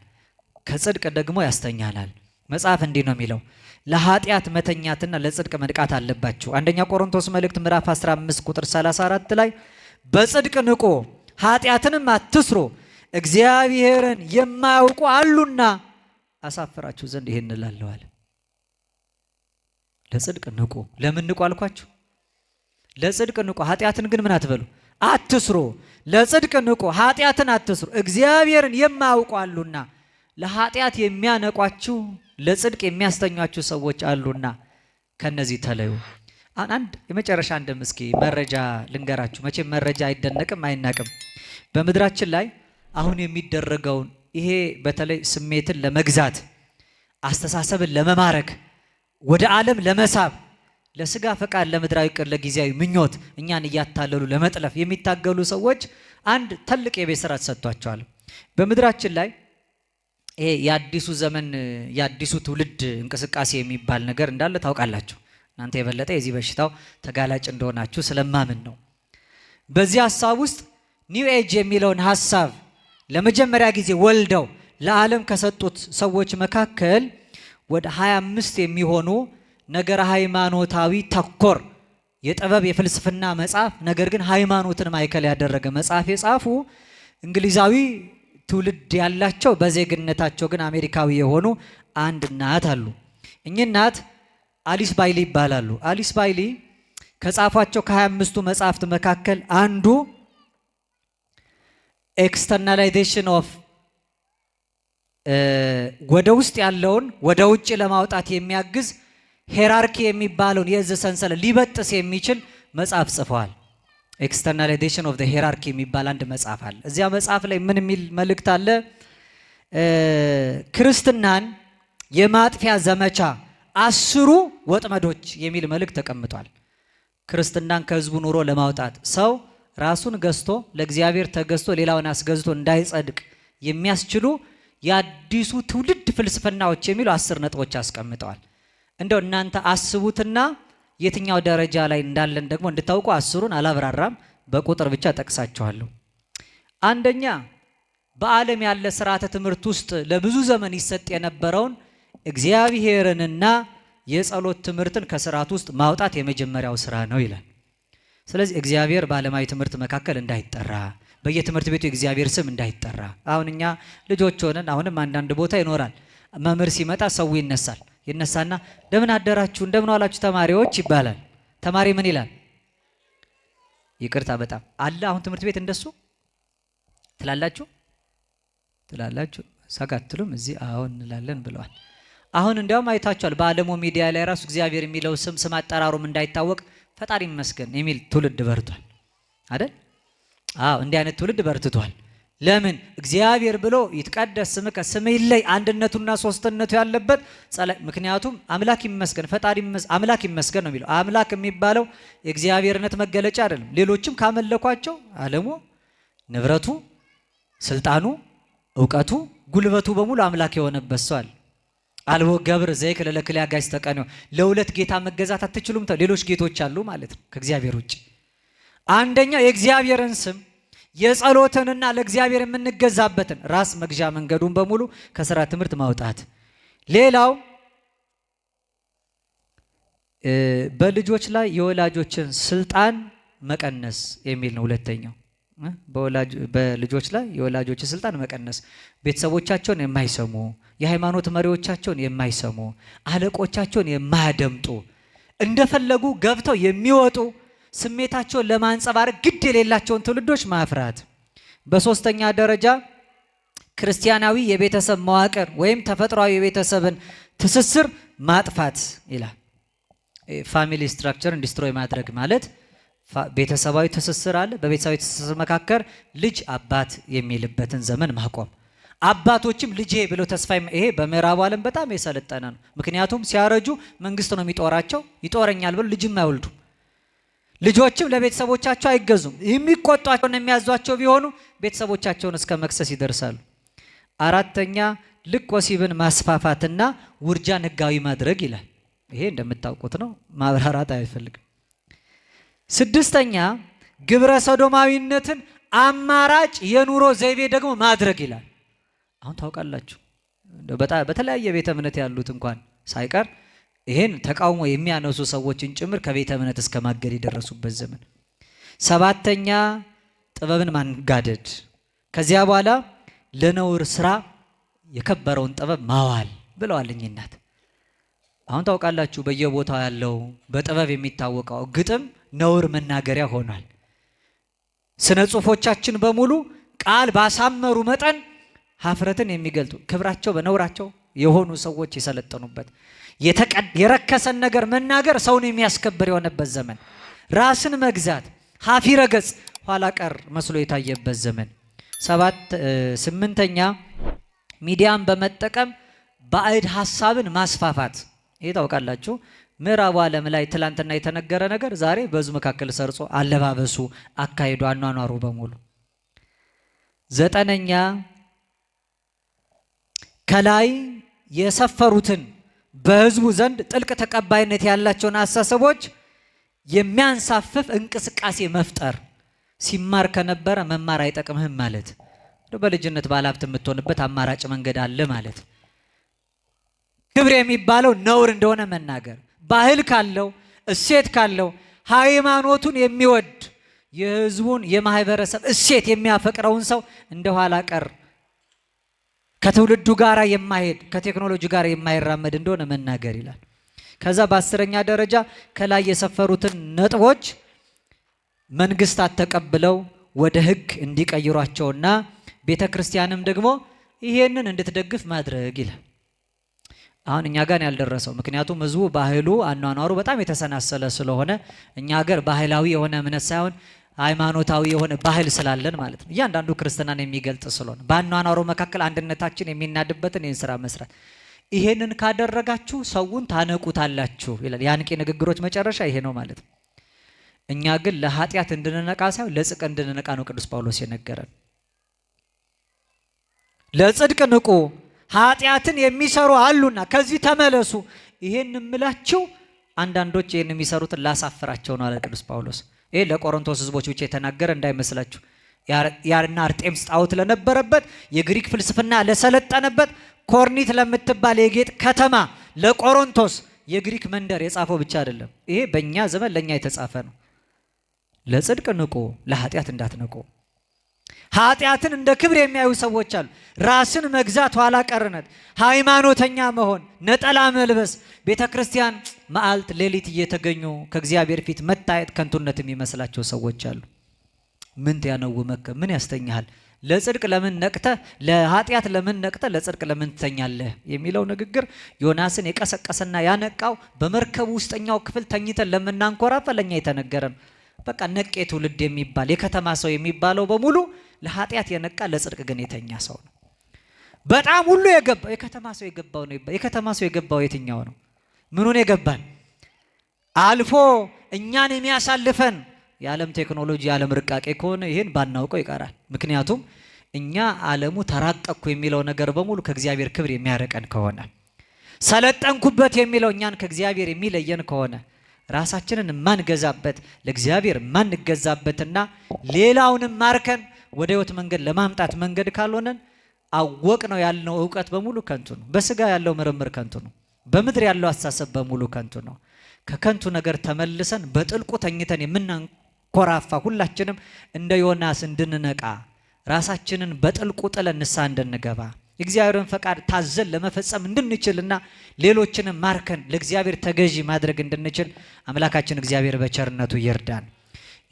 Speaker 1: ከጽድቅ ደግሞ ያስተኛናል። መጽሐፍ እንዲህ ነው የሚለው፣ ለኃጢአት መተኛትና ለጽድቅ መንቃት አለባችሁ። አንደኛ ቆሮንቶስ መልእክት ምዕራፍ 15 ቁጥር 34 ላይ በጽድቅ ንቁ፣ ኃጢአትንም አትስሩ፣ እግዚአብሔርን የማያውቁ አሉና አሳፍራችሁ ዘንድ ይሄን እንላለዋል። ለጽድቅ ንቁ። ለምን ንቁ አልኳችሁ? ለጽድቅ ንቁ። ኃጢአትን ግን ምን አትበሉ? አትስሩ። ለጽድቅ ንቁ፣ ኃጢአትን አትስሩ፣ እግዚአብሔርን የማያውቁ አሉና። ለኃጢአት የሚያነቋችሁ ለጽድቅ የሚያስተኟችሁ ሰዎች አሉና ከነዚህ ተለዩ። አንድ የመጨረሻ እስኪ መረጃ ልንገራችሁ። መቼም መረጃ አይደነቅም አይናቅም። በምድራችን ላይ አሁን የሚደረገውን ይሄ በተለይ ስሜትን ለመግዛት አስተሳሰብን ለመማረክ ወደ ዓለም ለመሳብ ለስጋ ፈቃድ ለምድራዊ ቅር ለጊዜያዊ ምኞት እኛን እያታለሉ ለመጥለፍ የሚታገሉ ሰዎች አንድ ትልቅ የቤት ስራ ተሰጥቷቸዋል። በምድራችን ላይ ይሄ የአዲሱ ዘመን የአዲሱ ትውልድ እንቅስቃሴ የሚባል ነገር እንዳለ ታውቃላችሁ። እናንተ የበለጠ የዚህ በሽታው ተጋላጭ እንደሆናችሁ ስለማምን ነው። በዚህ ሐሳብ ውስጥ ኒው ኤጅ የሚለውን ሐሳብ ለመጀመሪያ ጊዜ ወልደው ለዓለም ከሰጡት ሰዎች መካከል ወደ 25 የሚሆኑ ነገረ ሃይማኖታዊ ተኮር የጥበብ የፍልስፍና መጽሐፍ ነገር ግን ሃይማኖትን ማዕከል ያደረገ መጽሐፍ የጻፉ እንግሊዛዊ ትውልድ ያላቸው በዜግነታቸው ግን አሜሪካዊ የሆኑ አንድ እናት አሉ። እኚህ እናት አሊስ ባይሊ ይባላሉ። አሊስ ባይሊ ከጻፏቸው ከ25ቱ መጽሐፍት መካከል አንዱ ኤክስተርናላይዜሽን ኦፍ ወደ ውስጥ ያለውን ወደ ውጭ ለማውጣት የሚያግዝ ሄራርኪ የሚባለውን የእዝ ሰንሰለት ሊበጥስ የሚችል መጽሐፍ ጽፈዋል። ኤክስተርናላይዜሽን ኦፍ ሄራርኪ የሚባል አንድ መጽሐፍ አለ። እዚያ መጽሐፍ ላይ ምን የሚል መልእክት አለ? ክርስትናን የማጥፊያ ዘመቻ 10 ወጥመዶች የሚል መልእክት ተቀምጧል። ክርስትናን ከህዝቡ ኑሮ ለማውጣት ሰው ራሱን ገዝቶ ለእግዚአብሔር ተገዝቶ ሌላውን አስገዝቶ እንዳይጸድቅ የሚያስችሉ የአዲሱ ትውልድ ፍልስፍናዎች የሚሉ 10 ነጥቦች አስቀምጠዋል። እንደው እናንተ አስቡትና የትኛው ደረጃ ላይ እንዳለን ደግሞ እንድታውቁ 10ሩን አላብራራም፣ በቁጥር ብቻ ጠቅሳቸዋለሁ። አንደኛ በዓለም ያለ ስርዓተ ትምህርት ውስጥ ለብዙ ዘመን ይሰጥ የነበረውን እግዚአብሔርንና የጸሎት ትምህርትን ከስርዓት ውስጥ ማውጣት የመጀመሪያው ስራ ነው ይላል። ስለዚህ እግዚአብሔር በዓለማዊ ትምህርት መካከል እንዳይጠራ፣ በየትምህርት ቤቱ የእግዚአብሔር ስም እንዳይጠራ። አሁን እኛ ልጆች ሆነን አሁንም አንዳንድ ቦታ ይኖራል። መምህር ሲመጣ ሰው ይነሳና እንደምን አደራችሁ እንደምን ዋላችሁ ተማሪዎች ይባላል። ተማሪ ምን ይላል? ይቅርታ በጣም አለ። አሁን ትምህርት ቤት እንደሱ ትላላችሁ ሳጋትሉም እዚህ አሁን እንላለን ብለዋል። አሁን እንዲያውም አይታችኋል። በዓለሙ ሚዲያ ላይ ራሱ እግዚአብሔር የሚለው ስም አጠራሩም እንዳይታወቅ ፈጣሪ ይመስገን የሚል ትውልድ በርቷል አይደል? አዎ እንዲህ አይነት ትውልድ በርትቷል። ለምን? እግዚአብሔር ብሎ ይትቀደስ ስምከ ስምህ ይለይ አንድነቱና ሶስትነቱ ያለበት ምክንያቱም አምላክ ይመስገን ፈጣሪ አምላክ ይመስገን ነው የሚለው። አምላክ የሚባለው የእግዚአብሔርነት መገለጫ አይደለም። ሌሎችም ካመለኳቸው ዓለሙ፣ ንብረቱ፣ ስልጣኑ፣ እውቀቱ፣ ጉልበቱ በሙሉ አምላክ የሆነበት ሰው አለ። አልቦ ገብር ዘይክል ለክልያ ጋይስ ተቀነው ለሁለት ጌታ መገዛት አትችሉም። ሌሎች ጌቶች አሉ ማለት ነው ከእግዚአብሔር ውጭ። አንደኛ የእግዚአብሔርን ስም የጸሎትንና ለእግዚአብሔር የምንገዛበትን ራስ መግዣ መንገዱን በሙሉ ከሥራ ትምህርት ማውጣት። ሌላው በልጆች ላይ የወላጆችን ስልጣን መቀነስ የሚል ነው። ሁለተኛው በልጆች ላይ የወላጆችን ስልጣን መቀነስ፣ ቤተሰቦቻቸውን የማይሰሙ የሃይማኖት መሪዎቻቸውን የማይሰሙ አለቆቻቸውን የማያደምጡ እንደፈለጉ ገብተው የሚወጡ ስሜታቸውን ለማንጸባረቅ ግድ የሌላቸውን ትውልዶች ማፍራት። በሶስተኛ ደረጃ ክርስቲያናዊ የቤተሰብ መዋቅር ወይም ተፈጥሯዊ የቤተሰብን ትስስር ማጥፋት ይላል። ፋሚሊ ስትራክቸርን ዲስትሮይ ማድረግ ማለት ቤተሰባዊ ትስስር አለ። በቤተሰባዊ ትስስር መካከል ልጅ አባት የሚልበትን ዘመን ማቆም። አባቶችም ልጄ ብለው ተስፋ ይሄ በምዕራቡ ዓለም በጣም የሰለጠነ ነው። ምክንያቱም ሲያረጁ መንግስት ነው የሚጦራቸው። ይጦረኛል ብለው ልጅም አይወልዱ። ልጆችም ለቤተሰቦቻቸው አይገዙም። የሚቆጧቸውና የሚያዟቸው ቢሆኑ ቤተሰቦቻቸውን እስከ መክሰስ ይደርሳሉ። አራተኛ ልቅ ወሲብን ማስፋፋትና ውርጃን ህጋዊ ማድረግ ይላል። ይሄ እንደምታውቁት ነው፣ ማብራራት አይፈልግም። ስድስተኛ ግብረ ሰዶማዊነትን አማራጭ የኑሮ ዘይቤ ደግሞ ማድረግ ይላል። አሁን ታውቃላችሁ በተለያየ ቤተ እምነት ያሉት እንኳን ሳይቀር ይሄን ተቃውሞ የሚያነሱ ሰዎችን ጭምር ከቤተ እምነት እስከ ማገድ የደረሱበት ዘመን። ሰባተኛ ጥበብን ማንጋደድ፣ ከዚያ በኋላ ለነውር ስራ የከበረውን ጥበብ ማዋል ብለዋል እኚህ እናት። አሁን ታውቃላችሁ በየቦታው ያለው በጥበብ የሚታወቀው ግጥም ነውር መናገሪያ ሆኗል። ስነ ጽሁፎቻችን በሙሉ ቃል ባሳመሩ መጠን ሀፍረትን የሚገልጡ ክብራቸው በነውራቸው የሆኑ ሰዎች የሰለጠኑበት የረከሰን ነገር መናገር ሰውን የሚያስከብር የሆነበት ዘመን፣ ራስን መግዛት ሀፊረ ገጽ ኋላ ቀር መስሎ የታየበት ዘመን። ስምንተኛ ሚዲያን በመጠቀም ባዕድ ሀሳብን ማስፋፋት። ይህ ታውቃላችሁ ምዕራቡ ዓለም ላይ ትላንትና የተነገረ ነገር ዛሬ በዙ መካከል ሰርጾ አለባበሱ፣ አካሄዱ፣ አኗኗሩ በሙሉ። ዘጠነኛ ከላይ የሰፈሩትን በህዝቡ ዘንድ ጥልቅ ተቀባይነት ያላቸውን አስተሳሰቦች የሚያንሳፍፍ እንቅስቃሴ መፍጠር። ሲማር ከነበረ መማር አይጠቅምህም ማለት፣ በልጅነት ባለሀብት የምትሆንበት አማራጭ መንገድ አለ ማለት። ክብር የሚባለው ነውር እንደሆነ መናገር። ባህል ካለው እሴት ካለው ሃይማኖቱን የሚወድ የህዝቡን የማህበረሰብ እሴት የሚያፈቅረውን ሰው እንደ ኋላ ቀር ከትውልዱ ጋር የማይሄድ ከቴክኖሎጂ ጋር የማይራመድ እንደሆነ መናገር ይላል። ከዛ በአስረኛ ደረጃ ከላይ የሰፈሩትን ነጥቦች መንግስታት ተቀብለው ወደ ህግ እንዲቀይሯቸውና ቤተ ክርስቲያንም ደግሞ ይሄንን እንድትደግፍ ማድረግ ይላል። አሁን እኛ ጋር ያልደረሰው ምክንያቱም ህዝቡ ባህሉ አኗኗሩ በጣም የተሰናሰለ ስለሆነ እኛ ሀገር ባህላዊ የሆነ እምነት ሳይሆን ሃይማኖታዊ የሆነ ባህል ስላለን ማለት ነው። እያንዳንዱ ክርስትናን የሚገልጽ ስለሆነ በአኗኗሩ መካከል አንድነታችን የሚናድበትን ይህን ስራ መስራት። ይሄንን ካደረጋችሁ ሰውን ታነቁታላችሁ ይላል። የአንቂ ንግግሮች መጨረሻ ይሄ ነው ማለት ነው። እኛ ግን ለኃጢአት እንድንነቃ ሳይሆን ለጽድቅ እንድንነቃ ነው ቅዱስ ጳውሎስ የነገረን። ለጽድቅ ንቁ፣ ኃጢአትን የሚሰሩ አሉና ከዚህ ተመለሱ። ይሄን እምላችሁ አንዳንዶች ይሄን የሚሰሩትን ላሳፍራቸው ነው አለ ቅዱስ ጳውሎስ። ይሄ ለቆሮንቶስ ህዝቦች ብቻ የተናገረ እንዳይመስላችሁ። ያርና አርጤምስ ጣዖት ለነበረበት የግሪክ ፍልስፍና ለሰለጠነበት ኮርኒት ለምትባል የጌጥ ከተማ ለቆሮንቶስ የግሪክ መንደር የጻፈው ብቻ አይደለም። ይሄ በእኛ ዘመን ለእኛ የተጻፈ ነው። ለጽድቅ ንቁ፣ ለኃጢአት እንዳትንቁ። ኃጢአትን እንደ ክብር የሚያዩ ሰዎች አሉ። ራስን መግዛት፣ ኋላ ቀርነት፣ ሃይማኖተኛ መሆን፣ ነጠላ መልበስ፣ ቤተ ክርስቲያን መዓልት ሌሊት እየተገኙ ከእግዚአብሔር ፊት መታየት ከንቱነት የሚመስላቸው ሰዎች አሉ። ምን ያነውመከ ምን ያስተኛሃል? ለጽድቅ ለምን ነቅተህ ለኃጢአት ለምን ነቅተህ ለጽድቅ ለምን ትተኛለህ የሚለው ንግግር ዮናስን የቀሰቀሰና ያነቃው በመርከቡ ውስጠኛው ክፍል ተኝተን ለምናንኮራፋ ለኛ የተነገረ ነው። በቃ ነቄ ትውልድ የሚባል የከተማ ሰው የሚባለው በሙሉ ለኃጢአት የነቃ ለጽድቅ ግን የተኛ ሰው ነው። በጣም ሁሉ የገባው የከተማ ሰው የገባው ነው። የከተማ ሰው የገባው የትኛው ነው? ምኑን የገባን? አልፎ እኛን የሚያሳልፈን የዓለም ቴክኖሎጂ የዓለም ርቃቄ ከሆነ ይህን ባናውቀው ይቀራል። ምክንያቱም እኛ ዓለሙ ተራቀቅኩ የሚለው ነገር በሙሉ ከእግዚአብሔር ክብር የሚያረቀን ከሆነ፣ ሰለጠንኩበት የሚለው እኛን ከእግዚአብሔር የሚለየን ከሆነ፣ ራሳችንን ማንገዛበት ለእግዚአብሔር ማንገዛበትና ሌላውንም ማርከን ወደ ህይወት መንገድ ለማምጣት መንገድ ካልሆነን አወቅ ነው ያልነው እውቀት በሙሉ ከንቱ ነው። በስጋ ያለው ምርምር ከንቱ ነው። በምድር ያለው አስተሳሰብ በሙሉ ከንቱ ነው። ከከንቱ ነገር ተመልሰን በጥልቁ ተኝተን የምናንኮራፋ ሁላችንም እንደ ዮናስ እንድንነቃ ራሳችንን በጥልቁ ጥለን ንስሐ እንድንገባ የእግዚአብሔርን ፈቃድ ታዘን ለመፈጸም እንድንችልና ሌሎችንም ማርከን ለእግዚአብሔር ተገዢ ማድረግ እንድንችል አምላካችን እግዚአብሔር በቸርነቱ ይርዳን።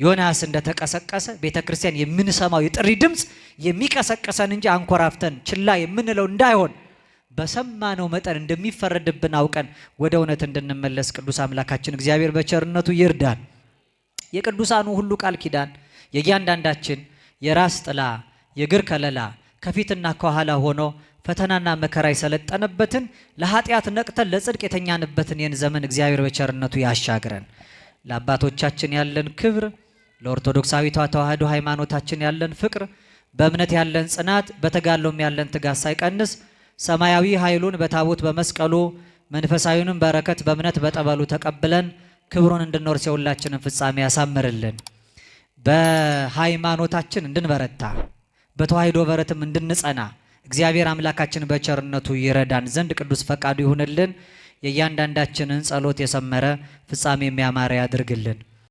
Speaker 1: ዮናስ እንደተቀሰቀሰ ቤተ ክርስቲያን የምንሰማው የጥሪ ድምፅ የሚቀሰቀሰን እንጂ አንኮራፍተን ችላ የምንለው እንዳይሆን በሰማነው መጠን እንደሚፈረድብን አውቀን ወደ እውነት እንድንመለስ ቅዱስ አምላካችን እግዚአብሔር በቸርነቱ ይርዳን። የቅዱሳኑ ሁሉ ቃል ኪዳን የእያንዳንዳችን የራስ ጥላ የእግር ከለላ ከፊትና ከኋላ ሆኖ ፈተናና መከራ የሰለጠነበትን ለኃጢአት ነቅተን ለጽድቅ የተኛንበትን ይህን ዘመን እግዚአብሔር በቸርነቱ ያሻግረን። ለአባቶቻችን ያለን ክብር፣ ለኦርቶዶክሳዊቷ ተዋህዶ ሃይማኖታችን ያለን ፍቅር፣ በእምነት ያለን ጽናት፣ በተጋድሎም ያለን ትጋት ሳይቀንስ ሰማያዊ ኃይሉን በታቦት በመስቀሉ መንፈሳዊውንም በረከት በእምነት በጠበሉ ተቀብለን ክብሩን እንድንወርስ የሁላችንን ፍጻሜ ያሳምርልን። በሃይማኖታችን እንድንበረታ በተዋህዶ በረትም እንድንጸና እግዚአብሔር አምላካችን በቸርነቱ ይረዳን ዘንድ ቅዱስ ፈቃዱ ይሁንልን። የእያንዳንዳችንን ጸሎት የሰመረ ፍጻሜ የሚያማረ ያድርግልን።